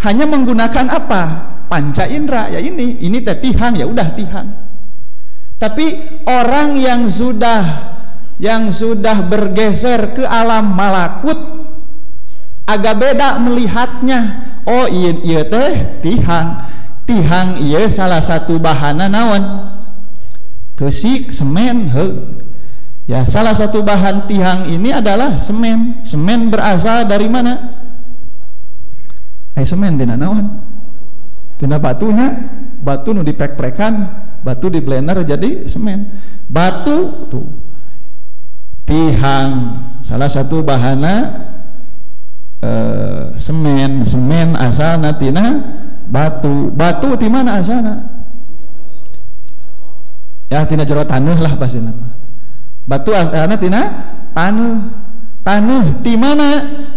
hanya menggunakan apa? Panca indera. Ya ini teh tihang, ya udah tihang. Tapi orang yang sudah bergeser ke alam malakut agak beda melihatnya. Oh iya teh tihang. Tihang iya salah satu bahana naon? Kesik, semen, ya, salah satu bahan tihang ini adalah semen. Semen berasal dari mana? Semen tina naon? Tina batunya. Batu nu dipek-prekan, batu di blender jadi semen. Batu tuh. Tihang salah satu bahana semen. Semen asalna tina batu. Batu di mana asalna? Ya tina jero taneuh lah pasti nama. Batu asalna tina tanuh di mana?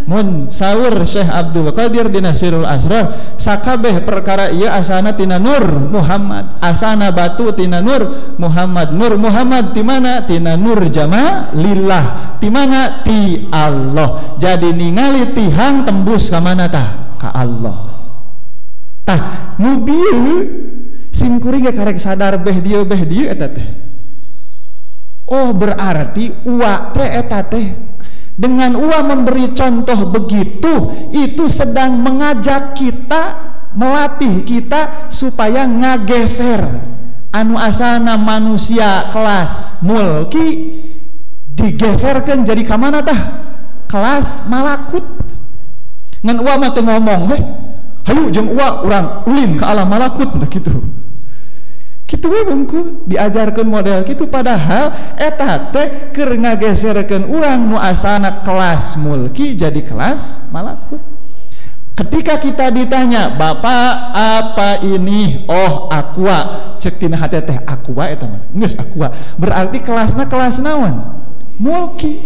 Mun saur Syekh Abdul Qadir dina Sirul Asrar, sakabeh perkara ieu asalna tina Nur Muhammad. Asana batu tina Nur Muhammad. Nur Muhammad di mana? Tina Nur Jamalillah. Di mana? Ti Allah. Jadi ningali tihang tembus ka mana tah? Ka Allah. Tah nu bieu simkuring karek sadar beh dieu eta teh. Oh berarti uwa teh eta teh dengan uwa memberi contoh begitu, itu sedang mengajak kita, melatih kita supaya ngageser anu asana manusia kelas mulki digeserkan jadi kamana tah? Kelas malakut. Ngan uwa mah teu ngomong, hayu jeung uwa urang ulin ke alam malakut gitu. Kitu we bungkul diajarkeun model kitu, padahal eta teh keur ngageserkeun urang nu asana kelas mulki jadi kelas malakut. Ketika kita ditanya, "Bapak, apa ini?" "Oh, aqua." Cek tina hate teh aqua eta mah. Geus aqua. Berarti kelasna kelas naon? Mulki.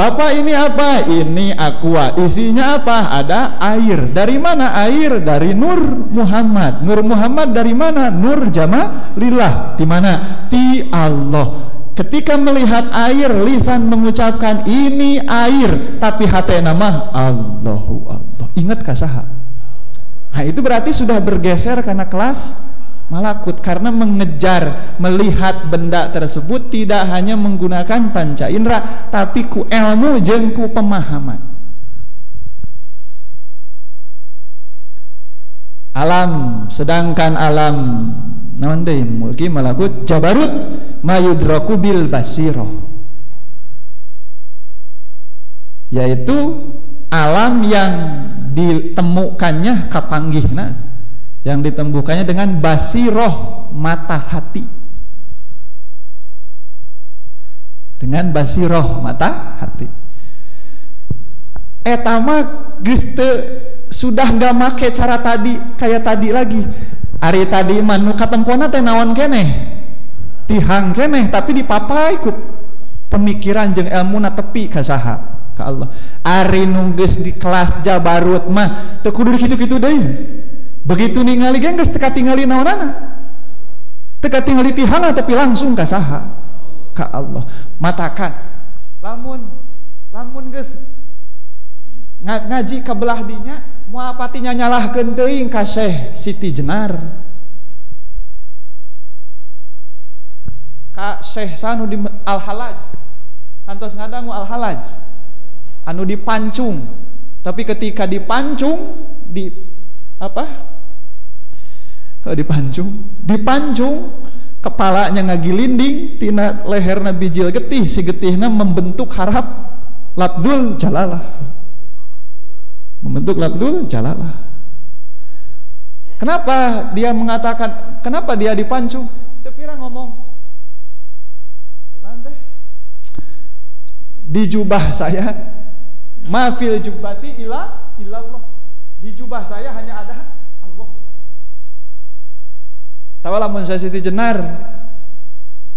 Bapak ini apa? Ini aqua. Isinya apa? Ada air. Dari mana air? Dari Nur Muhammad. Nur Muhammad dari mana? Nur Jamalillah. Di mana? Di Allah. Ketika melihat air, lisan mengucapkan ini air, tapi hati nama Allahu Allah. Ingat kasaha. Nah, itu berarti sudah bergeser karena kelas malakut, karena mengejar melihat benda tersebut tidak hanya menggunakan panca indera, tapi ku ilmu jeung ku pemahaman. Alam, sedangkan alam naon deui mulki malakut jabarut mayudraku bil basiro, yaitu alam yang ditemukannya kapanggihna, yang ditemukannya dengan basiroh mata hati, dengan basiroh mata hati. Etama geus sudah nggak make cara tadi kayak tadi lagi. Ari tadi manu katempona teh naon keneh, tihang keneh, tapi dipapai ku pemikiran jeung ilmuna tepi ka saha, ka Allah. Ari nu geus di kelas jabarut mah teu kudu kitu-kitu deui. Begitu ningali ge geus teu katingali naonana, teu katingali tihang tapi langsung ka saha, ka Allah. Matakan lamun geus ngaji kabelah dinya moal patinya nyalahkeun teuing ka Syekh Siti Jenar, ka Syekh sanu di Al-Halaj, kantos ngadangu Al-Halaj anu dipancung, tapi ketika dipancung dipancung kepalanya ngagilinding tina leherna bijil getih, si getihna membentuk harap lafzul jalalah, membentuk lafzul jalalah. Kenapa dia mengatakan, kenapa dia dipancung? Tepira ngomong lantai di jubah saya mafil jubati ilallah, di jubah saya hanya ada Allah. Tahu lamun saya Siti Jenar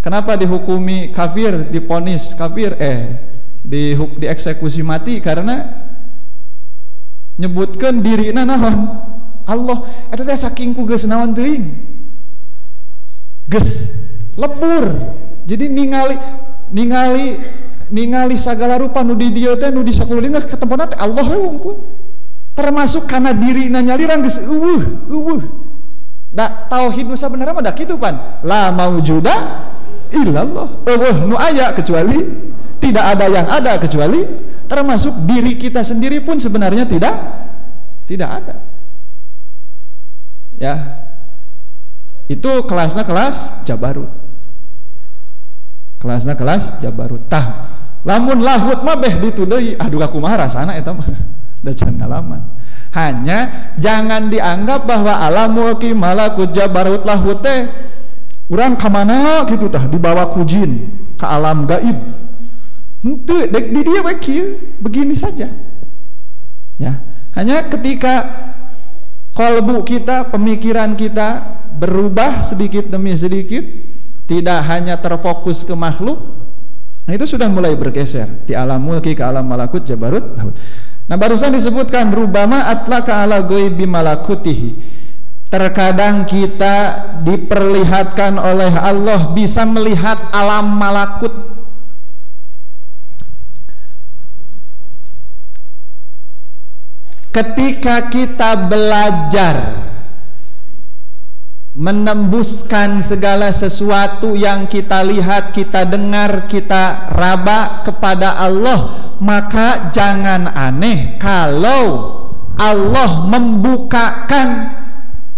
kenapa dihukumi kafir, diponis kafir, dieksekusi mati? Karena nyebutkan dirina naon Allah. Eta teh saking ku geus naon teuing, geus lebur. Jadi ningali sagala rupa nu di dieu teh, nu di sakuliling ketempona teh Allah we wungkul. Termasuk karena dirina nyalirang geus eueuh. Da tauhid nu sabenerna mah da kitu pan. La maujuda illallah. Eueuh nu aya kecuali, tidak ada yang ada kecuali, termasuk diri kita sendiri pun sebenarnya tidak ada. Ya. Itu kelasnya kelas jabarut. Kelasnya kelas jabarut. Tah, lamun lahut mah beh ditu deui. Aduh kumaha rasana eta mah. Da can ngalaman. Hanya jangan dianggap bahwa alam mulki malakut jabarut lahut teh urang ka mana kitu tah dibawa ku jin ka alam gaib. Henteu dek di dia we kieu, begini saja. Ya, hanya ketika kalbu kita, pemikiran kita berubah sedikit demi sedikit, tidak hanya terfokus ke makhluk, nah itu sudah mulai bergeser di alam mulki ke alam malakut jabarut. Nah, barusan disebutkan rubama atlaka ala ghaibi malakutihi. Terkadang kita diperlihatkan oleh Allah bisa melihat alam malakut. Ketika kita belajar menembuskan segala sesuatu yang kita lihat, kita dengar, kita raba kepada Allah, maka jangan aneh kalau Allah membukakan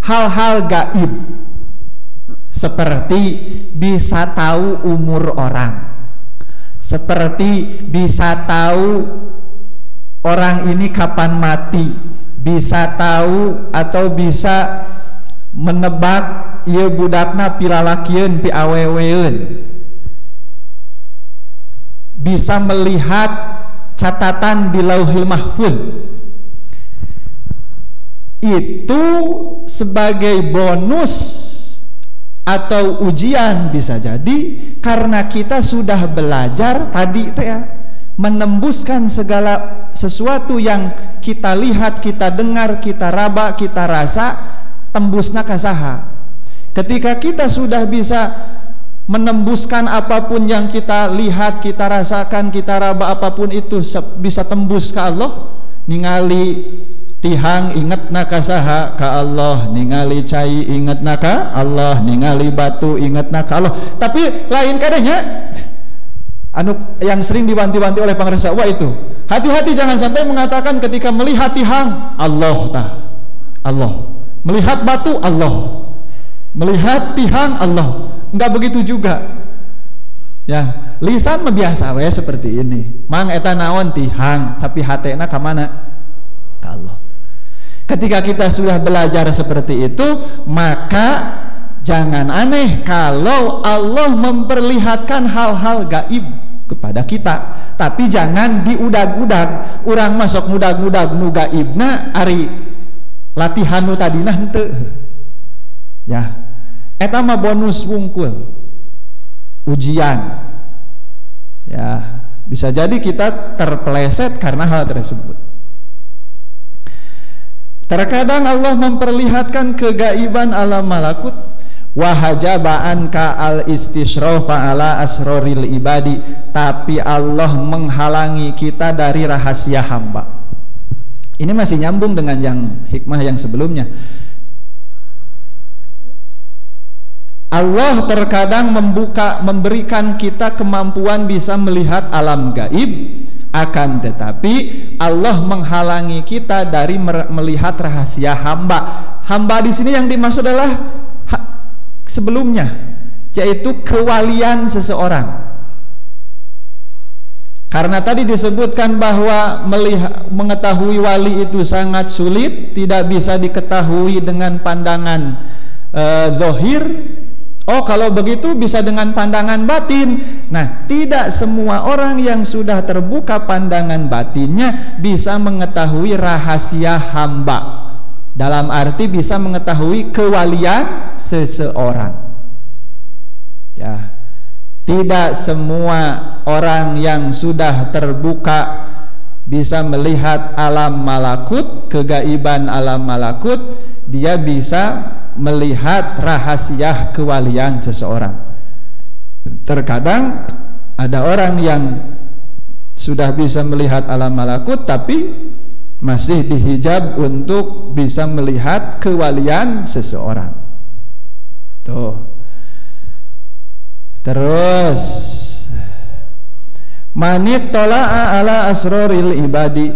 hal-hal gaib, seperti bisa tahu umur orang, seperti bisa tahu orang ini kapan mati, bisa tahu atau bisa menebak ieu budakna pilalakieun pi aweweun, bisa melihat catatan di Lauhul Mahfuz. Itu sebagai bonus atau ujian bisa jadi karena kita sudah belajar tadi teh ya, menembuskan segala sesuatu yang kita lihat, kita dengar, kita raba, kita rasa, tembusna ka saha. Ketika kita sudah bisa menembuskan apapun yang kita lihat, kita rasakan, kita raba, apapun itu bisa tembus ke Allah. Ningali tihang ingetna ka saha, ka Allah. Ningali cai ingetna ka Allah. Ningali batu ingetna ka Allah. Tapi lain kadanya anu yang sering diwanti-wanti oleh pangresa wa itu, hati-hati jangan sampai mengatakan ketika melihat tihang Allah Allah, melihat batu Allah, melihat tihang Allah. Enggak begitu juga ya, lisan mah biasa we seperti ini, mang eta naon tihang, tapi hatena ka mana? Ka Allah. Ketika kita sudah belajar seperti itu, maka jangan aneh kalau Allah memperlihatkan hal-hal gaib kepada kita, tapi jangan diudag-udag. Urang masuk mudag-mudag nu gaibna ari latihan nu tadina henteu. Ya, eta mah bonus wungkul ujian. Ya, bisa jadi kita terpeleset karena hal tersebut. Terkadang Allah memperlihatkan kegaiban alam malakut, wahajabaan ka al istisrofa ala asroril ibadi, tapi Allah menghalangi kita dari rahasia hamba. Ini masih nyambung dengan yang hikmah yang sebelumnya. Allah terkadang memberikan kita kemampuan bisa melihat alam gaib, akan tetapi Allah menghalangi kita dari melihat rahasia hamba. Hamba di sini yang dimaksud adalah sebelumnya, yaitu kewalian seseorang. Karena tadi disebutkan bahwa mengetahui wali itu sangat sulit, tidak bisa diketahui dengan pandangan zahir. Oh, kalau begitu bisa dengan pandangan batin. Nah, tidak semua orang yang sudah terbuka pandangan batinnya bisa mengetahui rahasia hamba. Dalam arti bisa mengetahui kewalian seseorang. Ya, tidak semua orang yang sudah terbuka bisa melihat alam malakut, kegaiban alam malakut, dia bisa melihat rahasia kewalian seseorang. Terkadang ada orang yang sudah bisa melihat alam malakut tapi masih dihijab untuk bisa melihat kewalian seseorang. Tuh. Terus manit tola'a ala asroril ibadi,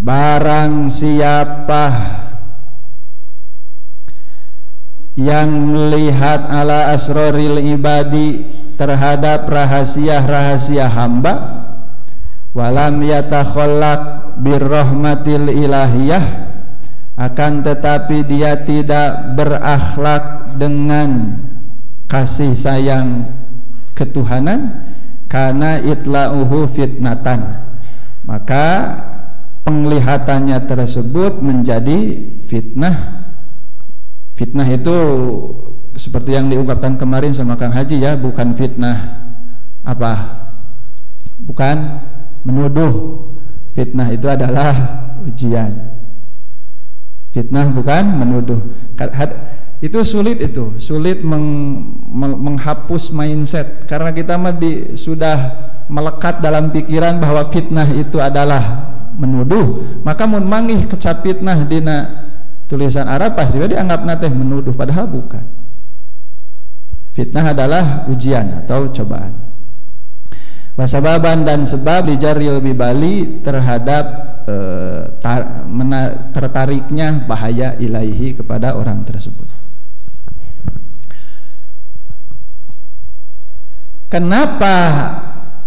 barang siapa yang melihat ala asroril ibadi terhadap rahasia-rahasia hamba, walam yatakhallaq birrahmatil ilahiyah, akan tetapi dia tidak berakhlak dengan kasih sayang ketuhanan, karena itla'uhu fitnatan, maka penglihatannya tersebut menjadi fitnah. Fitnah itu seperti yang diungkapkan kemarin sama Kang Haji ya, bukan fitnah apa? Bukan menuduh. Fitnah itu adalah ujian. Fitnah bukan menuduh. Itu sulit menghapus mindset, karena kita sudah melekat dalam pikiran bahwa fitnah itu adalah menuduh, maka mun manggih kecap fitnah dina tulisan Arab pasti dianggap nateh menuduh, padahal bukan. Fitnah adalah ujian atau cobaan. Wasababan, dan sebab dijaril bibali terhadap tertariknya bahaya ilaihi kepada orang tersebut. Kenapa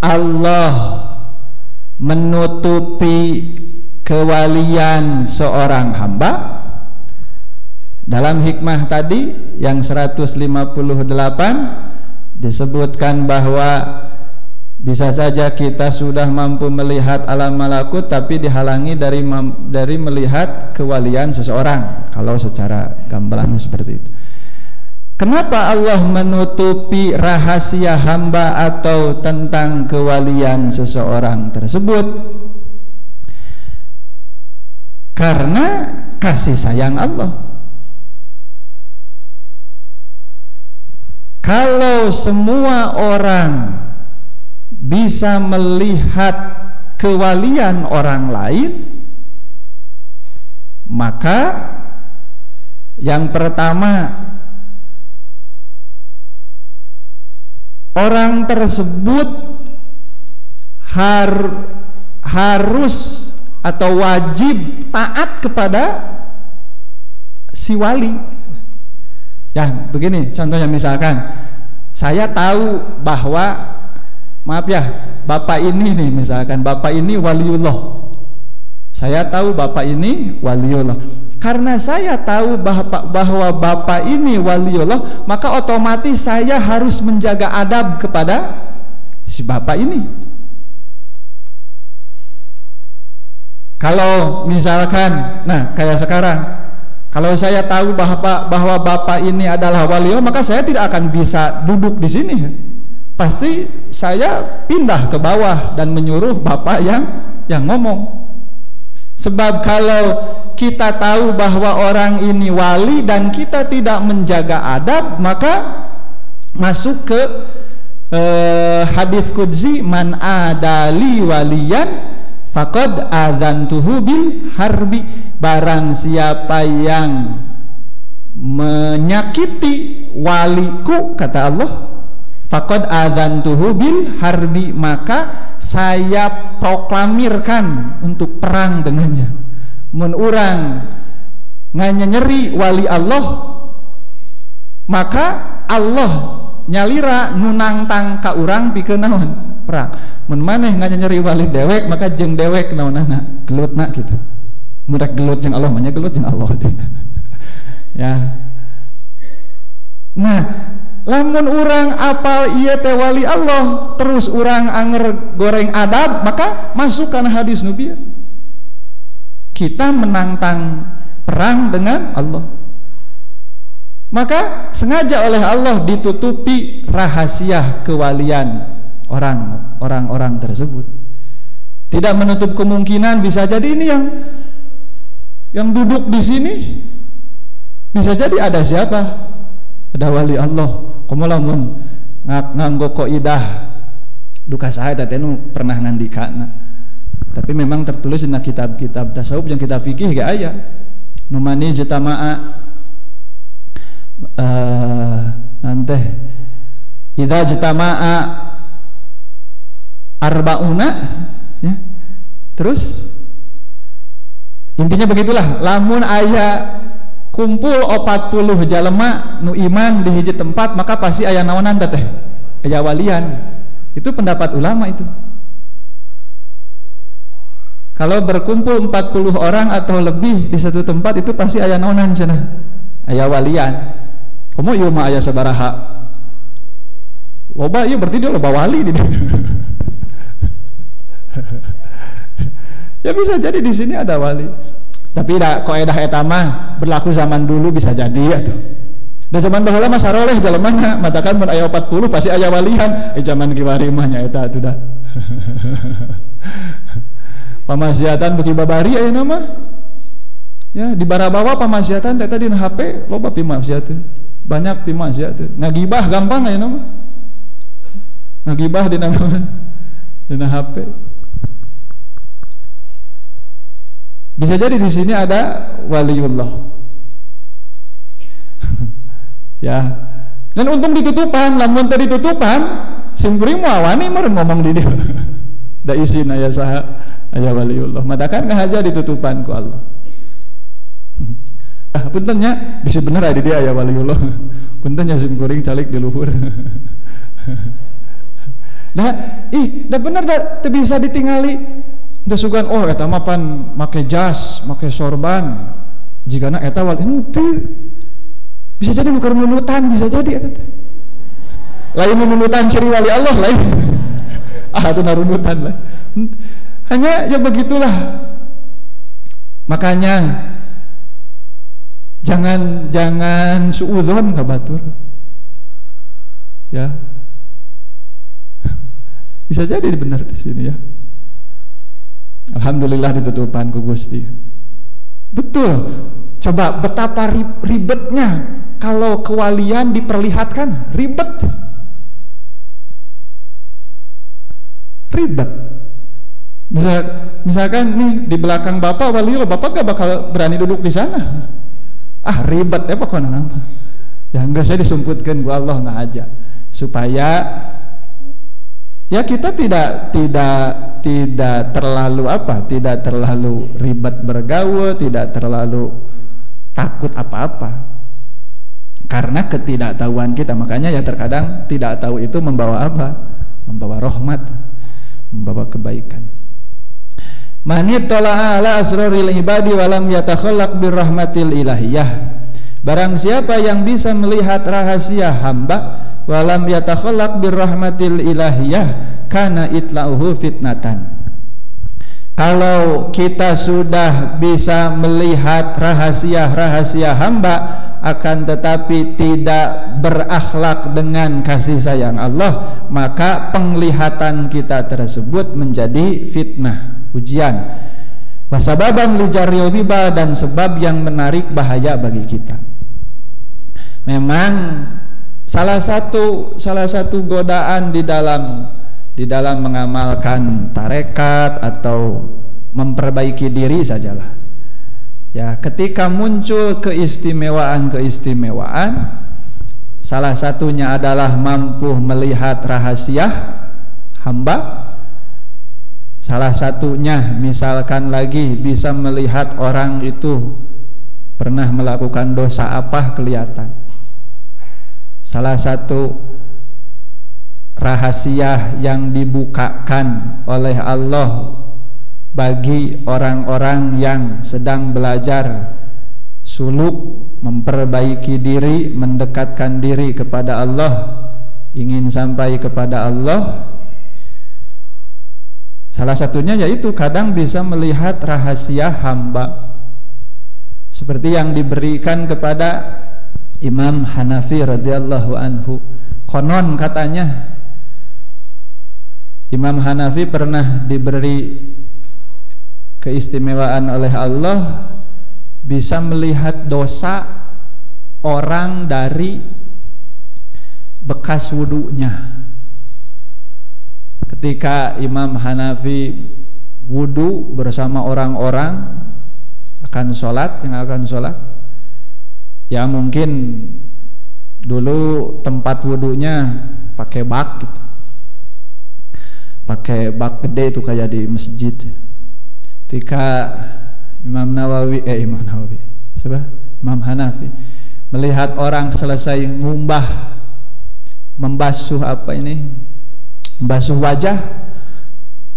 Allah menutupi kewalian seorang hamba? Dalam hikmah tadi yang 158 disebutkan bahwa bisa saja kita sudah mampu melihat alam malakut tapi dihalangi dari melihat kewalian seseorang, kalau secara gambarannya seperti itu. Kenapa Allah menutupi rahasia hamba atau tentang kewalian seseorang tersebut? Karena kasih sayang Allah. Kalau semua orang bisa melihat kewalian orang lain, maka yang pertama, orang tersebut harus atau wajib taat kepada si wali. Ya, begini contohnya, misalkan saya tahu bahwa, maaf ya, bapak ini nih, misalkan bapak ini waliullah. Saya tahu bapak ini waliullah. Karena saya tahu bahwa bapak ini waliullah, maka otomatis saya harus menjaga adab kepada si bapak ini. Kalau misalkan, nah kayak sekarang, kalau saya tahu bahwa bapak ini adalah waliullah, maka saya tidak akan bisa duduk di sini. Pasti saya pindah ke bawah dan menyuruh bapak yang ngomong. Sebab kalau kita tahu bahwa orang ini wali dan kita tidak menjaga adab, maka masuk ke hadis qudsi, man adali waliyan faqad adzantuhu bil harbi. Barang siapa yang menyakiti waliku, kata Allah, faqad adzantuhu bil harbi, maka saya proklamirkan untuk perang dengannya. Mun urang nganyeri wali Allah, maka Allah nyalira nunangtang ka urang pikeun naon? Perang. Mun maneh nganyeri wali dewek, maka jeung dewek naonana? Gelutna gitu. Mun rek gelut jeung Allah, manya gelut jeung Allah. Ya. Nah, lamun urang apal ieu teh wali Allah, terus urang anger goreng adab, maka masuk kana hadis nu bieu. Kita menantang perang dengan Allah. Maka sengaja oleh Allah ditutupi rahasia kewalian orang-orang tersebut. Tidak menutup kemungkinan bisa jadi ini yang duduk di sini bisa jadi ada siapa? Ada wali Allah. Komo lamun nganggo qaidah duka saha teh nu pernah ngandikana. Tapi memang tertulis di kitab-kitab tasawuf yang kitab fikih ge aya. Nu mani jatama'a nanti idza jatama'a arba'una, ya. Terus intinya begitulah, lamun aya kumpul 40 jalema nu iman di hiji tempat, maka pasti aya naonan teh? Aya walian. Itu pendapat ulama itu. Kalau berkumpul 40 orang atau lebih di satu tempat, itu pasti aya naonan cenah? Aya walian. Komo ieu mah aya sabaraha? Loba ieu berarti dia loba wali di dieu. Ya bisa jadi di sini ada wali. Tapi kaidah eta mah berlaku zaman dulu bisa jadi atuh. Da zaman baheula mah saroleh jalemana, matakan mun aya 40 pasti aya walian. Zaman kiwari mah nya eta atuh da. Pamaksiatan beki babari ayeuna mah. Ya, di barabawa pamaksiatan teh tadi HP loba pamaksiatan. Banyak pamaksiatan. Ngagibah gampang ayeuna mah. Ngagibah dina HP. Bisa jadi di sini ada waliullah. Ya. Dan untung ditutupan, lamun tadi ditutupan, simkuring muawani meureun ngomong di dieu. Da isin aya saha? Aya waliullah. Matakan ngahaja ditutupan ku Allah. Puntennya bisa bener aya di dia aya waliullah. Puntennya simkuring calik di luhur. Nah, da bener da teu bisa ditingali. Teu sugan oh eta mah pan make jas, make sorban. Jigana eta wali henteu. Bisa jadi bukan nunutan, bisa jadi eta teh. Lain nunutan ciri wali Allah lain. Itu narunutan lah. Hanya ya begitulah. Makanya Jangan suudzon ka batur. Ya. Bisa jadi benar di sini ya. Alhamdulillah ditutupan ku Gusti. Betul. Coba betapa ribetnya kalau kewalian diperlihatkan, ribet. Misalkan nih di belakang bapak wali lo, bapak gak bakal berani duduk di sana. Ribet ya pokoknya nampak. Ya enggak, saya disumputkan gua Allah nah aja supaya ya kita tidak terlalu ribet bergaul, tidak terlalu takut apa-apa karena ketidaktahuan kita. Makanya ya terkadang tidak tahu itu membawa apa? Membawa rahmat, membawa kebaikan. Man ittala'a ala asraril ibadi walam yatakhallaq birrahmatil ilahiyah. Barang siapa yang bisa melihat rahasia hamba walam yatakhallaq birrahmatil ilahiyah kana itla'uhu fitnatan. Kalau kita sudah bisa melihat rahasia-rahasia hamba akan tetapi tidak berakhlak dengan kasih sayang Allah, maka penglihatan kita tersebut menjadi fitnah, ujian. Wasababan lijaril biba, dan sebab yang menarik bahaya bagi kita. Memang salah satu godaan di dalam mengamalkan tarekat atau memperbaiki diri sajalah. Ya, ketika muncul keistimewaan, salah satunya adalah mampu melihat rahasia hamba. Salah satunya misalkan lagi bisa melihat orang itu pernah melakukan dosa apa kelihatan. Salah satu rahasia yang dibukakan oleh Allah bagi orang-orang yang sedang belajar suluk, memperbaiki diri, mendekatkan diri kepada Allah, ingin sampai kepada Allah. Salah satunya yaitu kadang bisa melihat rahasia hamba, seperti yang diberikan kepada Imam Hanafi radhiyallahu anhu. Konon katanya Imam Hanafi pernah diberi keistimewaan oleh Allah bisa melihat dosa orang dari bekas wudunya. Ketika Imam Hanafi wudu bersama orang-orang akan sholat, ya mungkin dulu tempat wudunya pakai bak gitu, pakai bak gede itu kayak di masjid. Ketika Imam Hanafi melihat orang selesai membasuh membasuh wajah,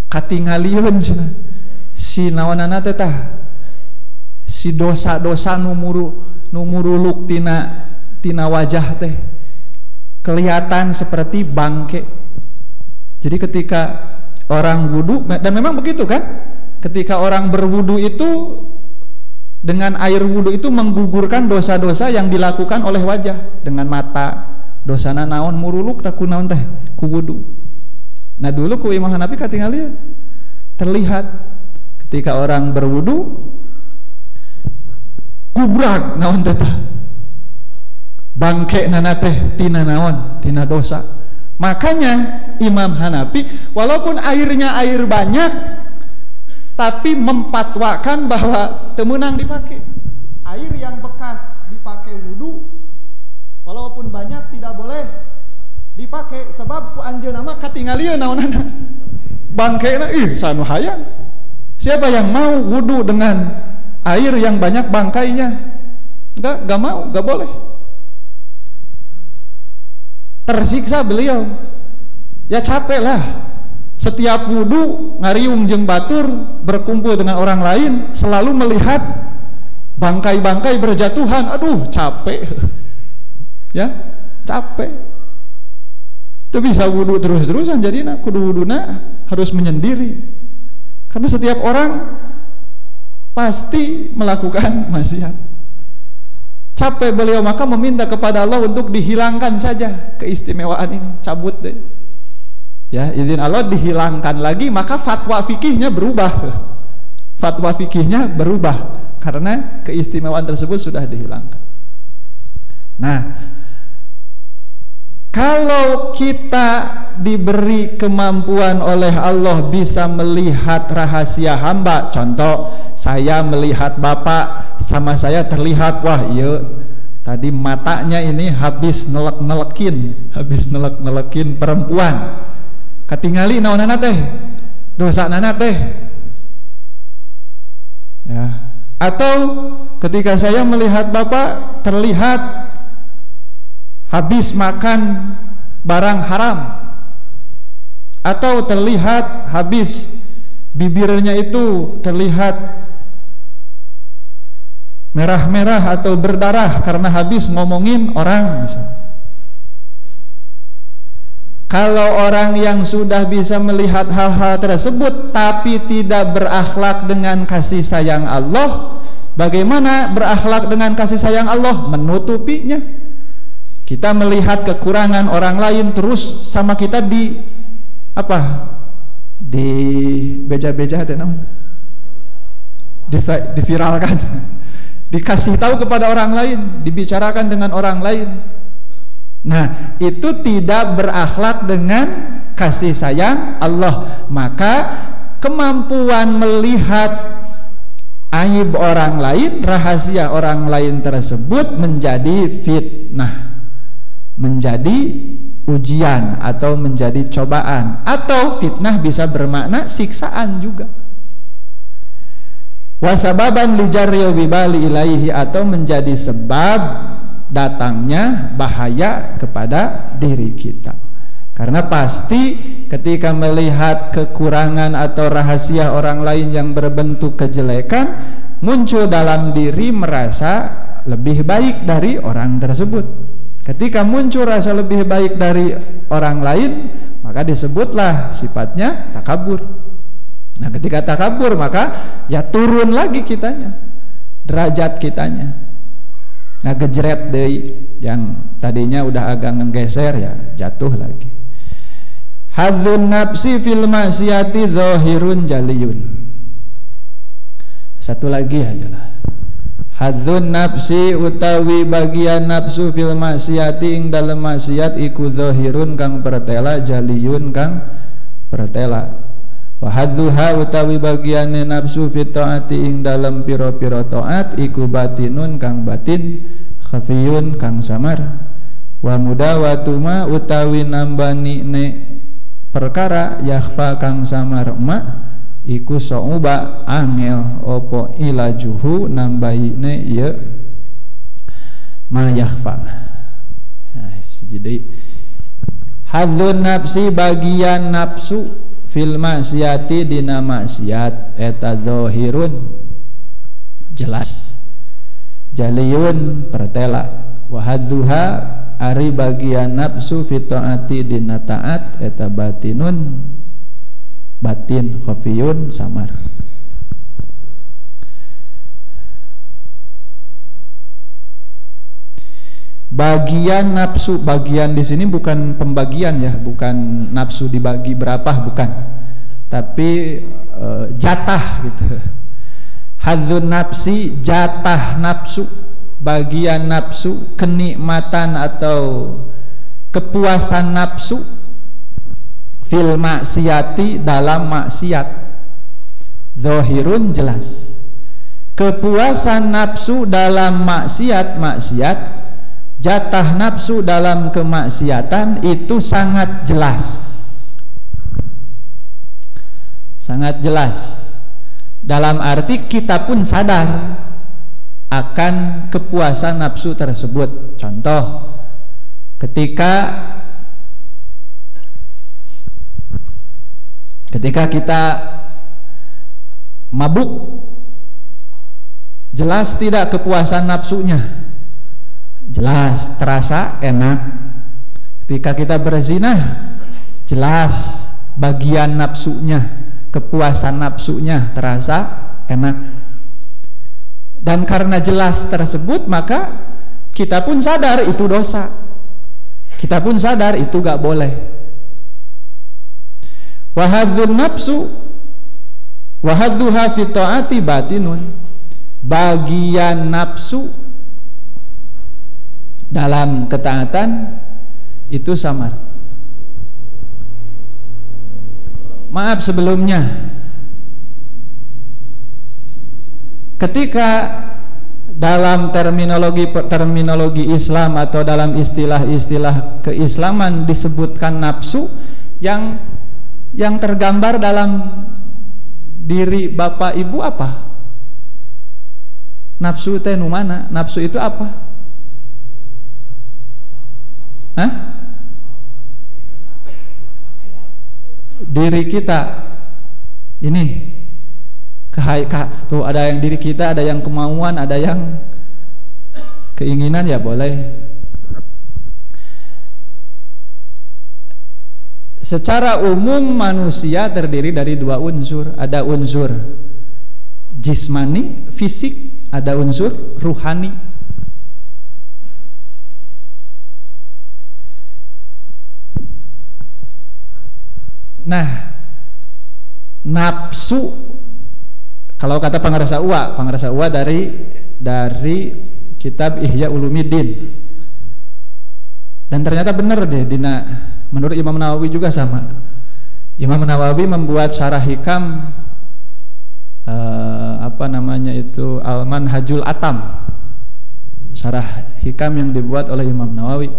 katingalieun si nawanana teh tah si dosa-dosa numuruluk tina wajah teh kelihatan seperti bangke. Jadi ketika orang wudu, dan memang begitu kan, ketika orang berwudu itu dengan air wudu itu menggugurkan dosa-dosa yang dilakukan oleh wajah dengan mata. Dosana naon muruluk tak kunaon teh ku wudu. Nah dulu ku Imam Hanafi katingali terlihat ketika orang berwudu gubrak naon teh bangke nana teh tina naon tina dosa. Makanya Imam Hanafi walaupun airnya air banyak tapi mempatwakan bahwa temenang dipakai air yang bekas dipakai wudu, walaupun banyak tidak boleh dipakai sebab ku anjeunna mah katingalieun naonana bangkeuna sanu hayang. Siapa yang mau wudu dengan air yang banyak bangkainya? Enggak mau, enggak boleh. Tersiksa beliau. Ya capek lah. Setiap wudu ngariung jeung batur berkumpul dengan orang lain selalu melihat bangkai-bangkai berjatuhan. Aduh, capek. Ya, capek. Itu bisa wudu terus-terusan, jadi kudu wuduna harus menyendiri. Karena setiap orang pasti melakukan maksiat. Capek beliau, maka meminta kepada Allah untuk dihilangkan saja keistimewaan ini, cabut deh. Ya, izin Allah dihilangkan lagi, maka fatwa fikihnya berubah. Fatwa fikihnya berubah karena keistimewaan tersebut sudah dihilangkan. Nah, kalau kita diberi kemampuan oleh Allah bisa melihat rahasia hamba, contoh saya melihat bapak sama saya terlihat, wah iya tadi matanya ini habis nelek-nelekin perempuan, katingali naonana teh, dosa nana teh, ya. Atau ketika saya melihat bapak terlihat habis makan barang haram, atau terlihat habis bibirnya itu terlihat merah-merah atau berdarah karena habis ngomongin orang misalnya. Kalau orang yang sudah bisa melihat hal-hal tersebut tapi tidak berakhlak dengan kasih sayang Allah, bagaimana berakhlak dengan kasih sayang Allah? Menutupinya. Kita melihat kekurangan orang lain terus sama kita di beja-beja diviralkan, dikasih tahu kepada orang lain, dibicarakan dengan orang lain. Nah, itu tidak berakhlak dengan kasih sayang Allah. Maka kemampuan melihat aib orang lain, rahasia orang lain tersebut menjadi fitnah, menjadi ujian atau menjadi cobaan, atau fitnah bisa bermakna siksaan juga. Wasababan lijarri bibali ilaihi, atau menjadi sebab datangnya bahaya kepada diri kita. Karena pasti ketika melihat kekurangan atau rahasia orang lain yang berbentuk kejelekan, muncul dalam diri merasa lebih baik dari orang tersebut. Ketika muncul rasa lebih baik dari orang lain, maka disebutlah sifatnya takabur. Nah, ketika takabur maka ya turun lagi kitanya, derajat kitanya. Nah, gejret deh, yang tadinya udah agak ngegeser ya jatuh lagi. Hadzun nafsi fil masyati zahirun jaliyun. Satu lagi aja lah. Hadzun nafsi utawi bagian nafsu fil masyati ing dalem maksiat iku zahirun kang pertela, jaliyun kang pertela. Wa hadzuha utawi bagiane nafsu fit taati ing dalem pira-pira taat iku batinun kang batin, khafiyun kang samar. Wa mudawatuma utawi nambani ne perkara yakhfa kang samar ma iku sauba angel opo ilajuhu nambaine ieu ma yakhfa. Nah, jadi hadzun nafsi bagian nafsu fil maksiati dina maksiat eta zahirun jelas, jaliyun pertela. Wa hadzuha ari bagian nafsu fit taati dina taat eta batinun batin, khafiyun samar. Bagian nafsu, bagian di sini bukan pembagian ya, bukan nafsu dibagi berapa, bukan, tapi jatah gitu. Hadzun nafsi, jatah nafsu, bagian nafsu, kenikmatan atau kepuasan nafsu fil maksiati dalam maksiat, zahirun jelas. Kepuasan nafsu dalam maksiat, jatah nafsu dalam kemaksiatan itu sangat jelas, sangat jelas. Dalam arti kita pun sadar akan kepuasan nafsu tersebut. Contoh, ketika kita mabuk, jelas tidak kepuasan nafsunya, jelas terasa enak. Ketika kita berzina, jelas bagian nafsunya, kepuasan nafsunya terasa enak. Dan karena jelas tersebut, maka kita pun sadar itu dosa, kita pun sadar itu gak boleh. Wahadzun nafsu wahadzuha fi ta'ati batinun, bagian nafsu dalam ketaatan itu samar. Maaf sebelumnya, ketika dalam terminologi Islam atau dalam istilah-istilah keislaman disebutkan nafsu, yang tergambar dalam diri bapak ibu apa? Nafsu teh nu mana? Nafsu itu apa? Hah? Diri kita ini tuh ada yang diri kita, ada yang kemauan, ada yang keinginan, ya boleh. Secara umum manusia terdiri dari dua unsur, ada unsur jismani, fisik, ada unsur ruhani. Nah, nafsu kalau kata Pangarasa Uwa dari kitab Ihya Ulumuddin, dan ternyata benar deh menurut Imam Nawawi juga sama. Imam Nawawi membuat syarah hikam Al-Manhajul Atam, syarah hikam yang dibuat oleh Imam Nawawi.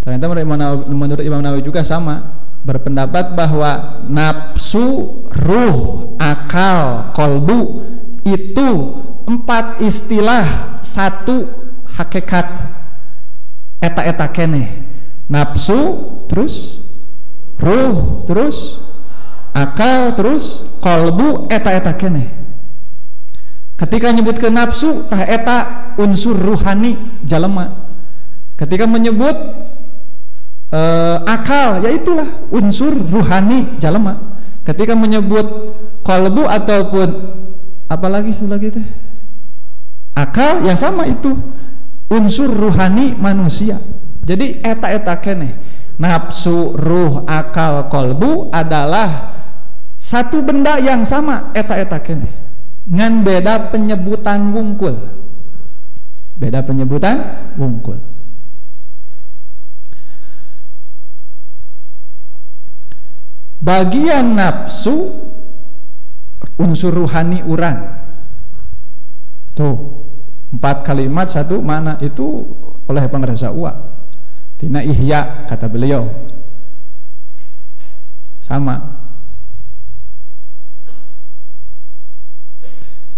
Ternyata menurut Imam Nawawi juga sama, berpendapat bahwa nafsu, ruh, akal, kolbu itu 4 istilah, 1 hakikat. Eta kene, nafsu, terus ruh, terus akal, terus kolbu, eta kene. Ketika nyebut ke nafsu, tah eta unsur ruhani jalema. Ketika menyebut akal, yaitulah unsur ruhani jalema. Ketika menyebut kolbu ataupun apalagi teh akal, ya sama itu unsur ruhani manusia. Jadi eta kene, nafsu, ruh, akal, kolbu adalah satu benda yang sama, eta kene, ngan beda penyebutan wungkul, beda penyebutan wungkul. Bagian nafsu unsur ruhani urang tuh 4 kalimat, 1 mana itu oleh Pangarasa Uwa tina Ihya, kata beliau sama.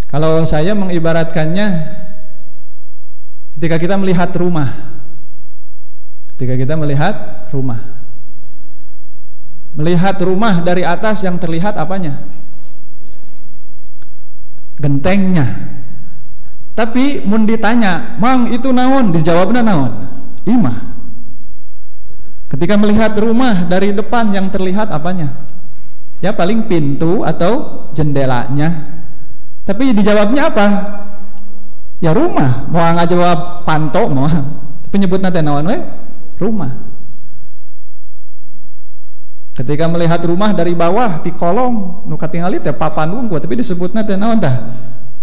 Kalau saya mengibaratkannya, ketika kita melihat rumah dari atas, yang terlihat apanya? Gentengnya. Tapi mun ditanya, "Mang itu naon?" Dijawabna naon? Imah. Ketika melihat rumah dari depan, yang terlihat apanya? Ya paling pintu atau jendelanya. Tapi dijawabnya apa? Ya rumah. Mau ngajawab panto mau. Tapi nyebutna teh naon we? Rumah. Ketika melihat rumah dari bawah di kolong nu katingali teh papan unggul, tapi disebutna teh naon tah?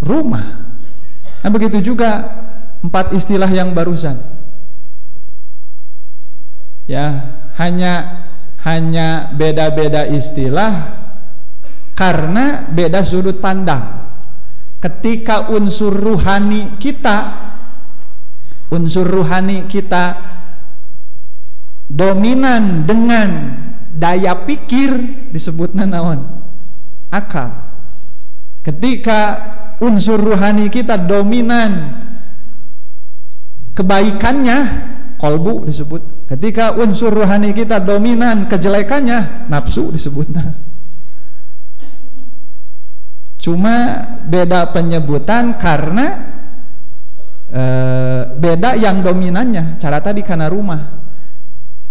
Rumah. Nah begitu juga 4 istilah yang barusan. Ya, hanya beda-beda istilah karena beda sudut pandang. Ketika unsur ruhani kita dominan dengan daya pikir, disebutna naon? Akal. Ketika unsur ruhani kita dominan kebaikannya, kolbu disebut. Ketika unsur ruhani kita dominan kejelekannya, nafsu disebutna. Cuma beda penyebutan karena beda yang dominannya. Cara tadi karena rumah.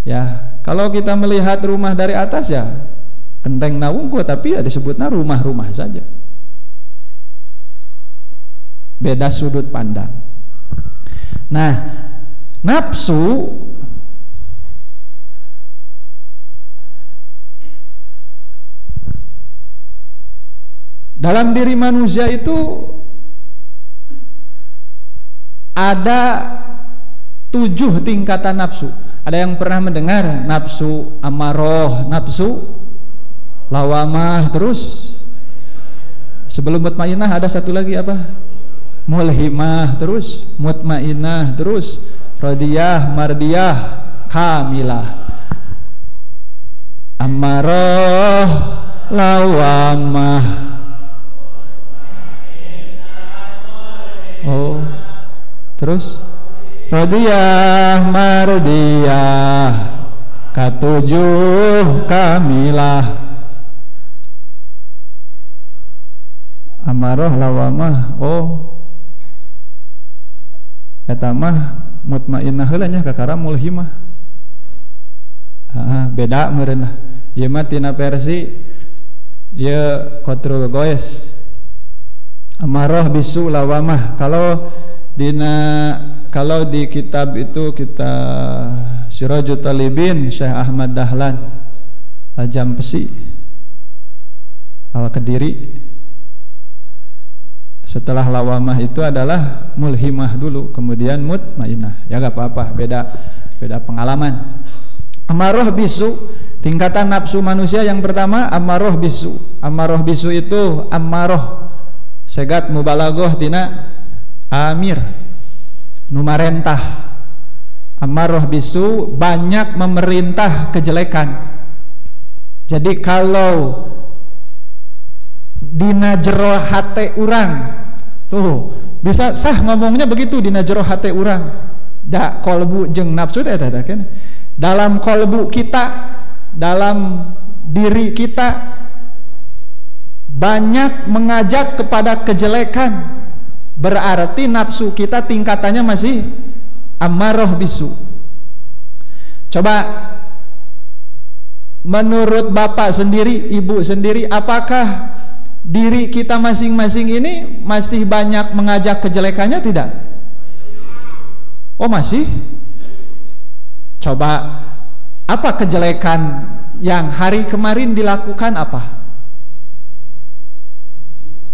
Ya, kalau kita melihat rumah dari atas ya genteng nawungku, tapi ya disebutnya rumah-rumah saja. Beda sudut pandang. Nah, nafsu dalam diri manusia itu ada 7 tingkatan nafsu. Ada yang pernah mendengar nafsu amaroh, nafsu lawamah, terus sebelum mutmainah ada satu lagi apa? Mulhimah, terus mutmainah, terus radiyah, mardiyah, kamilah. Amaroh, lawamah. Oh, terus radiyah, mardiyah, katujuh, kamilah. Amaroh, lawamah. Oh, eta mah mutmainnah heula nya kakara mulhimah. Beda meureun lah. Ieu mah tina versi ieu qatrul goes. Amaroh, bisu, lawamah. Kalau di kitab itu kita Sirajut Talibin Syekh Ahmad Dahlan Al-Jampesi Al-Kediri, setelah lawamah itu adalah mulhimah dulu, kemudian mutmainah. Ya gak apa-apa, beda pengalaman. Amaroh, bisu, tingkatan nafsu manusia yang pertama amaroh bisu. Amaroh bisu itu amaroh segat mubalaghah tina amir, numarentah. Amaroh bisu banyak memerintah kejelekan. Jadi kalau dina jero hate urang tuh bisa sah ngomongnya begitu, dina jero hate urang. Da kolbu jeung nafsu teh kan. Dalam kolbu kita, dalam diri kita banyak mengajak kepada kejelekan, berarti nafsu kita tingkatannya masih amaroh bisu. Coba menurut bapak sendiri, ibu sendiri, apakah diri kita masing-masing ini masih banyak mengajak kejelekannya tidak? Oh masih? Coba apa kejelekan yang hari kemarin dilakukan apa?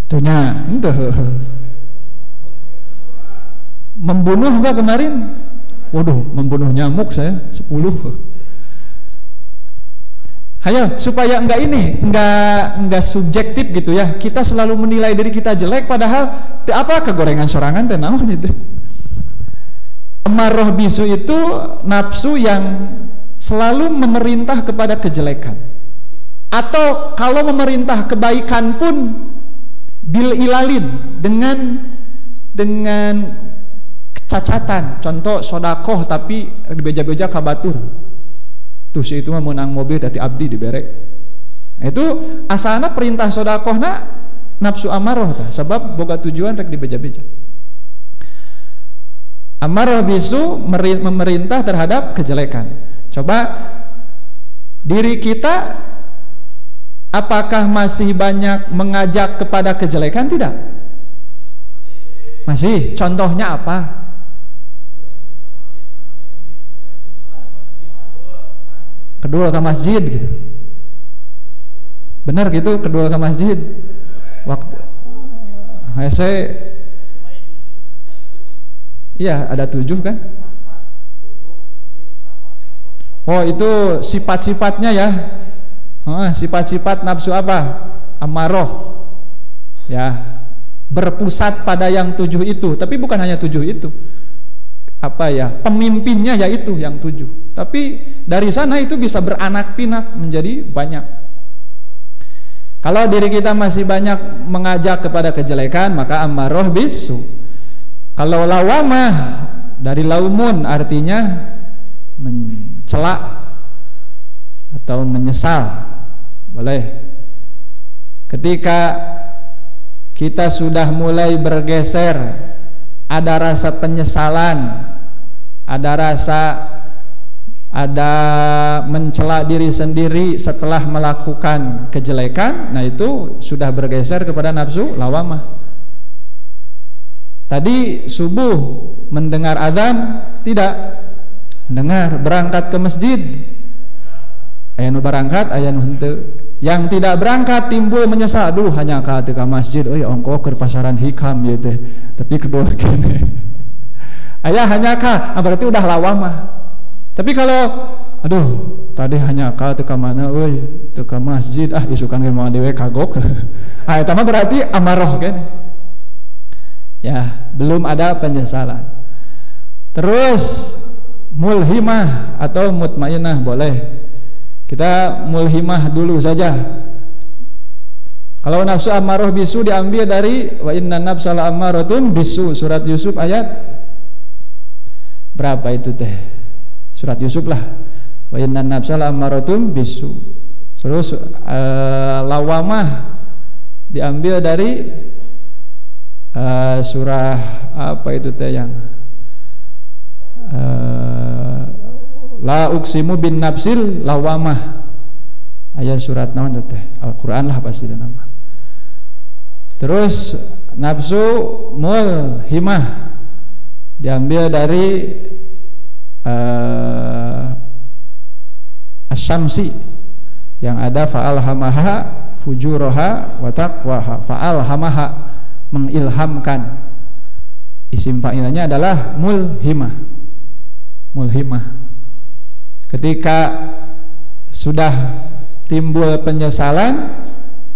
Tuhnya, membunuh enggak kemarin? Waduh, membunuh nyamuk saya 10. Hayo, supaya enggak subjektif gitu ya. Kita selalu menilai diri kita jelek, padahal apa kegorengan sorangan teh naon itu. Amaroh bisu itu nafsu yang selalu memerintah kepada kejelekan. Atau kalau memerintah kebaikan pun bil ilalin, dengan kecacatan. Contoh sodakoh tapi dibeja-beja kabatur. Tuh si itu mah menang mobil tadi abdi diberek. Itu asalna perintah sodakohna nafsu amaroh tah, sebab boga tujuan rek dibeja-beja. Amaroh bisu memerintah terhadap kejelekan. Coba diri kita apakah masih banyak mengajak kepada kejelekan? Tidak. Masih. Contohnya apa? Kedua ke masjid gitu. Benar gitu, kedua ke masjid. Waktu saya iya ada 7 kan? Oh itu sifat-sifatnya ya. Sifat-sifat nafsu apa? Amaroh. Ya, berpusat pada yang 7 itu. Tapi bukan hanya 7 itu. Apa ya? Pemimpinnya yaitu yang 7. Tapi dari sana itu bisa beranak pinak menjadi banyak. Kalau diri kita masih banyak mengajak kepada kejelekan, maka amaroh bisu. Kalau lawamah dari laumun artinya mencela atau menyesal. Boleh. Ketika kita sudah mulai bergeser, ada rasa penyesalan, ada mencela diri sendiri setelah melakukan kejelekan, nah itu sudah bergeser kepada nafsu lawamah. Tadi subuh mendengar azan tidak? Dengar. Berangkat ke masjid? Aya nu berangkat, aya nu henteu. Yang tidak berangkat timbul menyesal, aduh hanya ka teu ka masjid, euy ongko keur pasaran hikam ieu teh. Tapi kedua kene. Aya hanya ka, berarti udah lawam mah. Tapi kalau aduh tadi hanya ka teu ka mana euy, teu ka masjid, isukan ge moal dewe kagok. Eta mah berarti amarah kene. Ya, belum ada penyesalan. Terus mulhimah atau mutmainnah boleh. Kita mulhimah dulu saja. Kalau nafsu amarah bisu diambil dari wa inna nafsal amaratun bisu, surat Yusuf ayat berapa itu teh? Surat Yusuf lah. Wa inna nafsal amaratun bisu. Terus lawamah diambil dari surah apa itu teh yang la uqsimu bin nafsil lawamah, ayat surat naon teh? Al-Qur'an lah pasti nama. Terus nafsu mulhimah diambil dari Asy-Syamsi yang ada fa'alhamaha fujuraha wa taqwaha. Fa'alhamaha mengilhamkan, isim fa'ilnya adalah mulhimah. Mulhimah ketika sudah timbul penyesalan,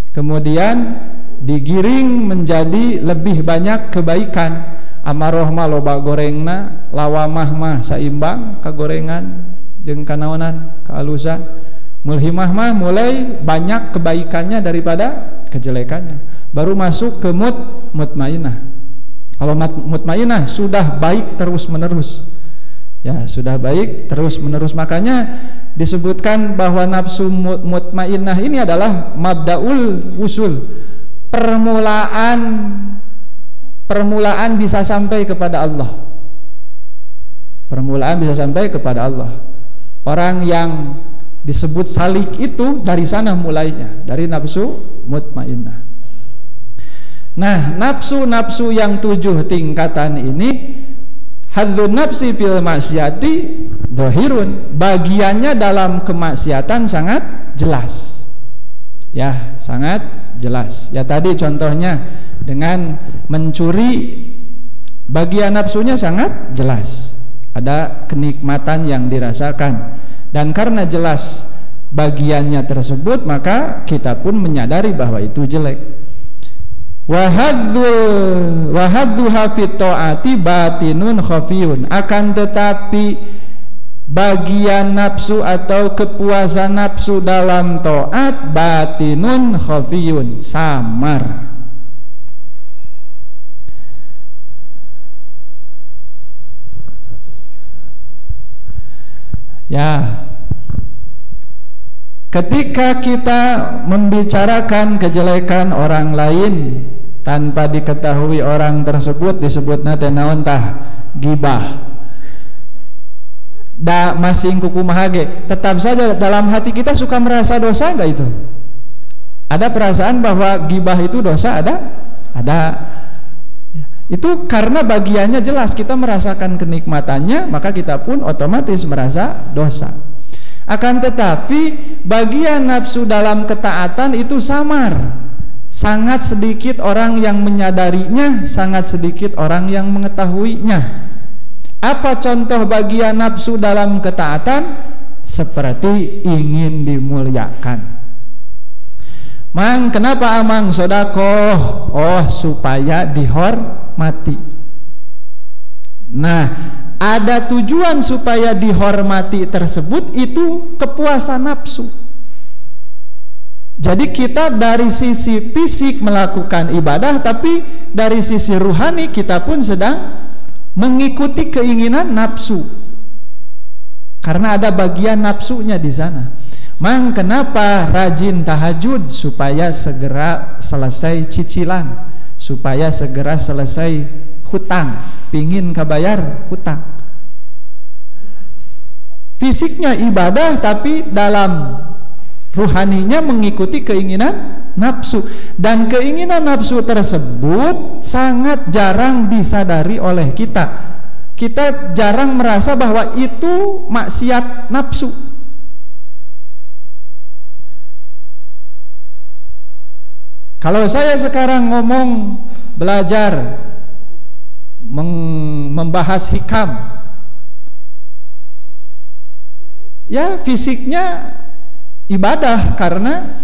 kemudian digiring menjadi lebih banyak kebaikan. Amarah mah loba gorengna, lawamah mah saimbang kagorengan jeung kanaonan kaalusan. Mulhimah mah mulai banyak kebaikannya daripada kejelekannya. Baru masuk ke mutmainnah. Kalau mutmainnah sudah baik terus menerus. Ya, sudah baik terus menerus. Makanya disebutkan bahwa nafsu mutmainnah ini adalah mabdaul usul. Permulaan bisa sampai kepada Allah. Permulaan bisa sampai kepada Allah. Orang yang disebut salik itu dari sana mulainya, dari nafsu mutmainnah. Nah, nafsu-nafsu yang 7 tingkatan ini, hadzun nafsi fil maksiati dhahirun, bagiannya dalam kemaksiatan sangat jelas. Ya, sangat jelas. Ya tadi contohnya dengan mencuri, bagian nafsunya sangat jelas. Ada kenikmatan yang dirasakan. Dan karena jelas bagiannya tersebut, maka kita pun menyadari bahwa itu jelek. Wahadzuha fit ta'ati batinun khafiyun. Akan tetapi bagian nafsu atau kepuasan nafsu dalam ta'at batinun khafiyun, samar. Ya, ketika kita membicarakan kejelekan orang lain tanpa diketahui orang tersebut, disebut nate naon tah? Gibah. Da masing kukumaha ge, tetap saja dalam hati kita suka merasa dosa enggak itu? Ada perasaan bahwa gibah itu dosa, ada? Ada. Itu karena bagiannya jelas, kita merasakan kenikmatannya, maka kita pun otomatis merasa dosa. Akan tetapi bagian nafsu dalam ketaatan itu samar. Sangat sedikit orang yang menyadarinya, sangat sedikit orang yang mengetahuinya. Apa contoh bagian nafsu dalam ketaatan? Seperti ingin dimuliakan. Mang, kenapa amang sodakoh? Oh, supaya dihormati. Nah, ada tujuan supaya dihormati tersebut, itu kepuasan nafsu. Jadi kita dari sisi fisik melakukan ibadah, tapi dari sisi ruhani kita pun sedang mengikuti keinginan nafsu. Karena ada bagian nafsunya di sana. Mang, kenapa rajin tahajud? Supaya segera selesai cicilan, supaya segera selesai hutang, pingin kabayar hutang. Fisiknya ibadah, tapi dalam ruhaninya mengikuti keinginan nafsu, dan keinginan nafsu tersebut sangat jarang disadari oleh kita. Kita jarang merasa bahwa itu maksiat nafsu. Kalau saya sekarang ngomong belajar membahas hikam, ya fisiknya ibadah karena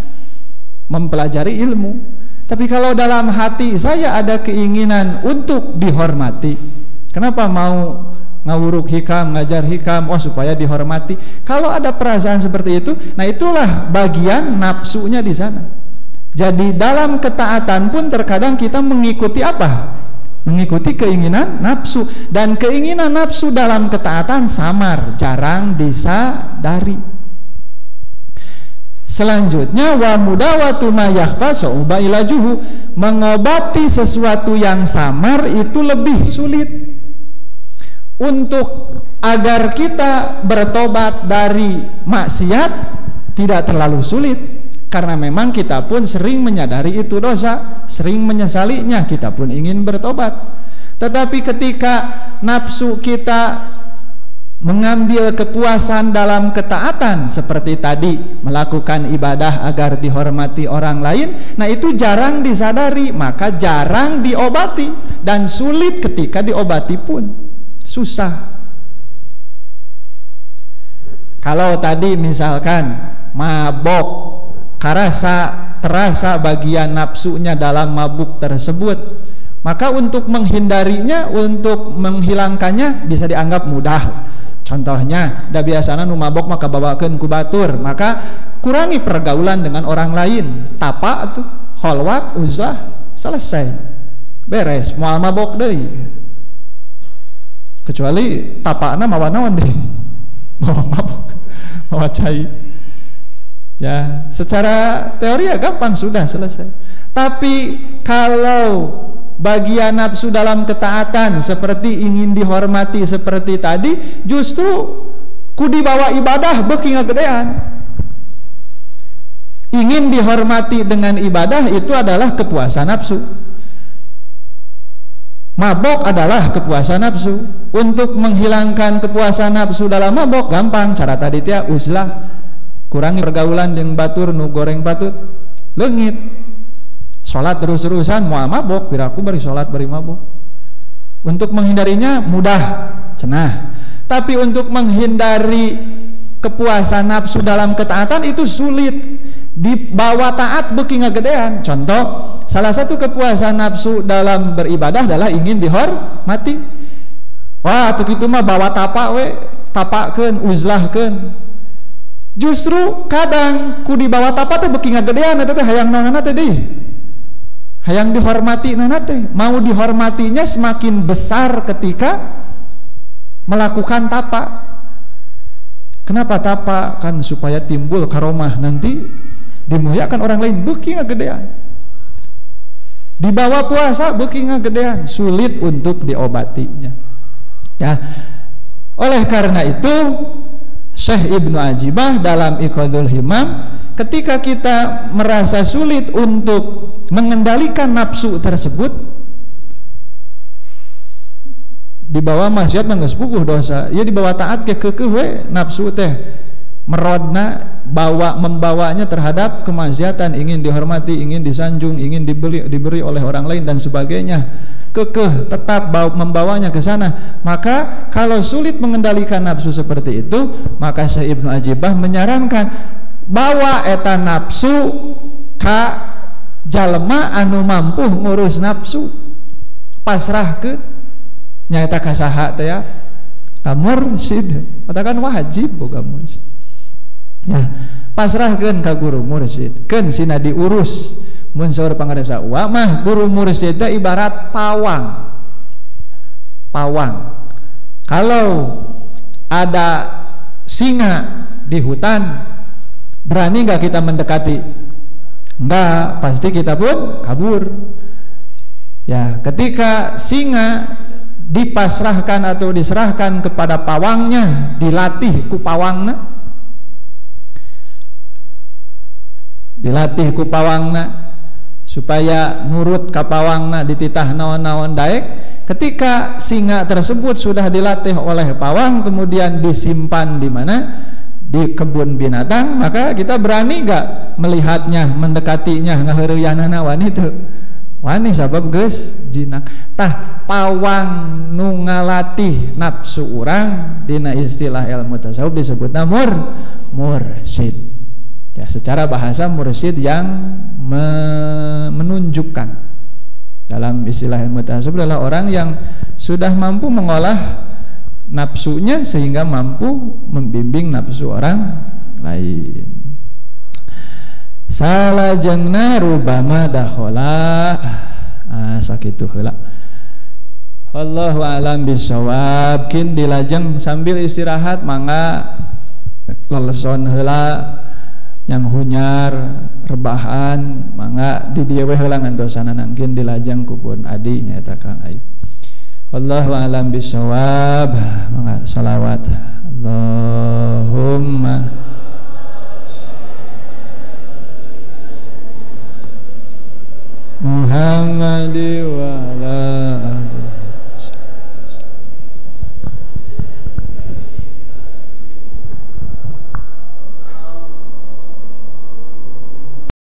mempelajari ilmu. Tapi kalau dalam hati saya ada keinginan untuk dihormati, kenapa mau ngawuruk hikam, ngajar hikam, supaya dihormati. Kalau ada perasaan seperti itu, nah itulah bagian nafsunya di sana. Jadi dalam ketaatan pun terkadang kita mengikuti apa? Mengikuti keinginan nafsu, dan keinginan nafsu dalam ketaatan samar, jarang disadari. Selanjutnya, wa mudawatu ma yakhfa sa'uba ilajuhu, mengobati sesuatu yang samar itu lebih sulit. Untuk agar kita bertobat dari maksiat tidak terlalu sulit, karena memang kita pun sering menyadari itu dosa, sering menyesalinya, kita pun ingin bertobat. Tetapi ketika nafsu kita mengambil kepuasan dalam ketaatan, seperti tadi melakukan ibadah agar dihormati orang lain, nah itu jarang disadari, maka jarang diobati, dan sulit ketika diobati pun susah. Kalau tadi misalkan mabok, terasa bagian nafsunya dalam mabuk tersebut, maka untuk menghindarinya, untuk menghilangkannya bisa dianggap mudah. Contohnya, da biasana nu mabok maka bawakeun ku batur, maka kurangi pergaulan dengan orang lain. Tapa tuh, kholwat, uzlah, selesai, beres, moal mabok deui. Kecuali tapana mawa naon deui, mawa mabok, mawa cai. Ya, secara teori ya gampang, sudah selesai. Tapi kalau bagian nafsu dalam ketaatan seperti ingin dihormati seperti tadi, justru ku dibawa ibadah beuki ngagedean. Ingin dihormati dengan ibadah itu adalah kepuasan nafsu. Mabok adalah kepuasan nafsu. Untuk menghilangkan kepuasan nafsu dalam mabok gampang, cara tadi teh uzlah, kurangi pergaulan dengan batur nu goreng patut, leungit, sholat terus-terusan, moal mabok, piraku bari sholat bari mabok. Untuk menghindarinya mudah, cenah. Tapi untuk menghindari kepuasan nafsu dalam ketaatan itu sulit. Dibawa taat beuki ngagedean. Contoh, salah satu kepuasan nafsu dalam beribadah adalah ingin dihormati. Wah, tuh kitu mah bawa tapa we, tapakeun, uzlahkeun. Justru kadang ku dibawa tapa teh beuki ngagedean eta teh hayang naonana teh deui. Hayang dihormati nana teh, mau dihormatinya semakin besar ketika melakukan tapa. Kenapa tapa? Kan supaya timbul karomah, nanti dimuliakan orang lain, beuki ngagedean. Dibawa puasa beuki ngagedean, sulit untuk diobatinya. Ya. Oleh karena itu Syekh Ibnu Ajibah dalam Iqadul Himam, ketika kita merasa sulit untuk mengendalikan nafsu tersebut, dibawa maksiat mah geus puguh dosa, ya dibawa taat ke keukeuh we nafsu teh merodna, membawanya terhadap kemaksiatan, ingin dihormati, ingin disanjung, ingin diberi oleh orang lain dan sebagainya, kekeh tetap membawanya ke sana. Maka kalau sulit mengendalikan nafsu seperti itu, maka Syekh Ibnu Ajibah menyarankan bawa eta nafsu ka jalma anu mampu ngurus nafsu, pasrahkeun nyaeta ka saha teh ya, ka mursyid, katakan wajib boga mursyid. Ya, pasrahkeun ka guru mursyid, keun sina diurus. Mun saur pangaresa wa mah guru mursyid teh ibarat pawang. Pawang. Kalau ada singa di hutan, berani enggak kita mendekati? Enggak, pasti kita pun kabur. Ya, ketika singa dipasrahkan atau diserahkan kepada pawangnya, dilatih ku pawangna, dilatih ku pawangna supaya nurut ka pawangna dititah naon-naon daek. Ketika singa tersebut sudah dilatih oleh pawang kemudian disimpan di mana? Di kebun binatang, maka kita berani gak melihatnya, mendekatinya, ngaheureuyana wani teu? Wani sabab geus jinak. Tah pawang nu ngalatih nafsu urang dina istilah ilmu tasawuf disebutna mursyid. Ya, secara bahasa mursyid yang menunjukkan. Dalam istilah ilmu tasawuf adalah orang yang sudah mampu mengolah nafsunya sehingga mampu membimbing nafsu orang lain. Salajengna rubama dakhala sakitu heula. Wallahu a'lam bissawab. Kin dilajeng sambil istirahat mangga leleson heula yang hunyar rebahan mangga di dieu we heula ngantosana nangkin dilajeng kupun adi nyaeta Kang Aib. Wallahu a'lam bissawab. Mangga shalawat. Allahumma Muhammadi wa ala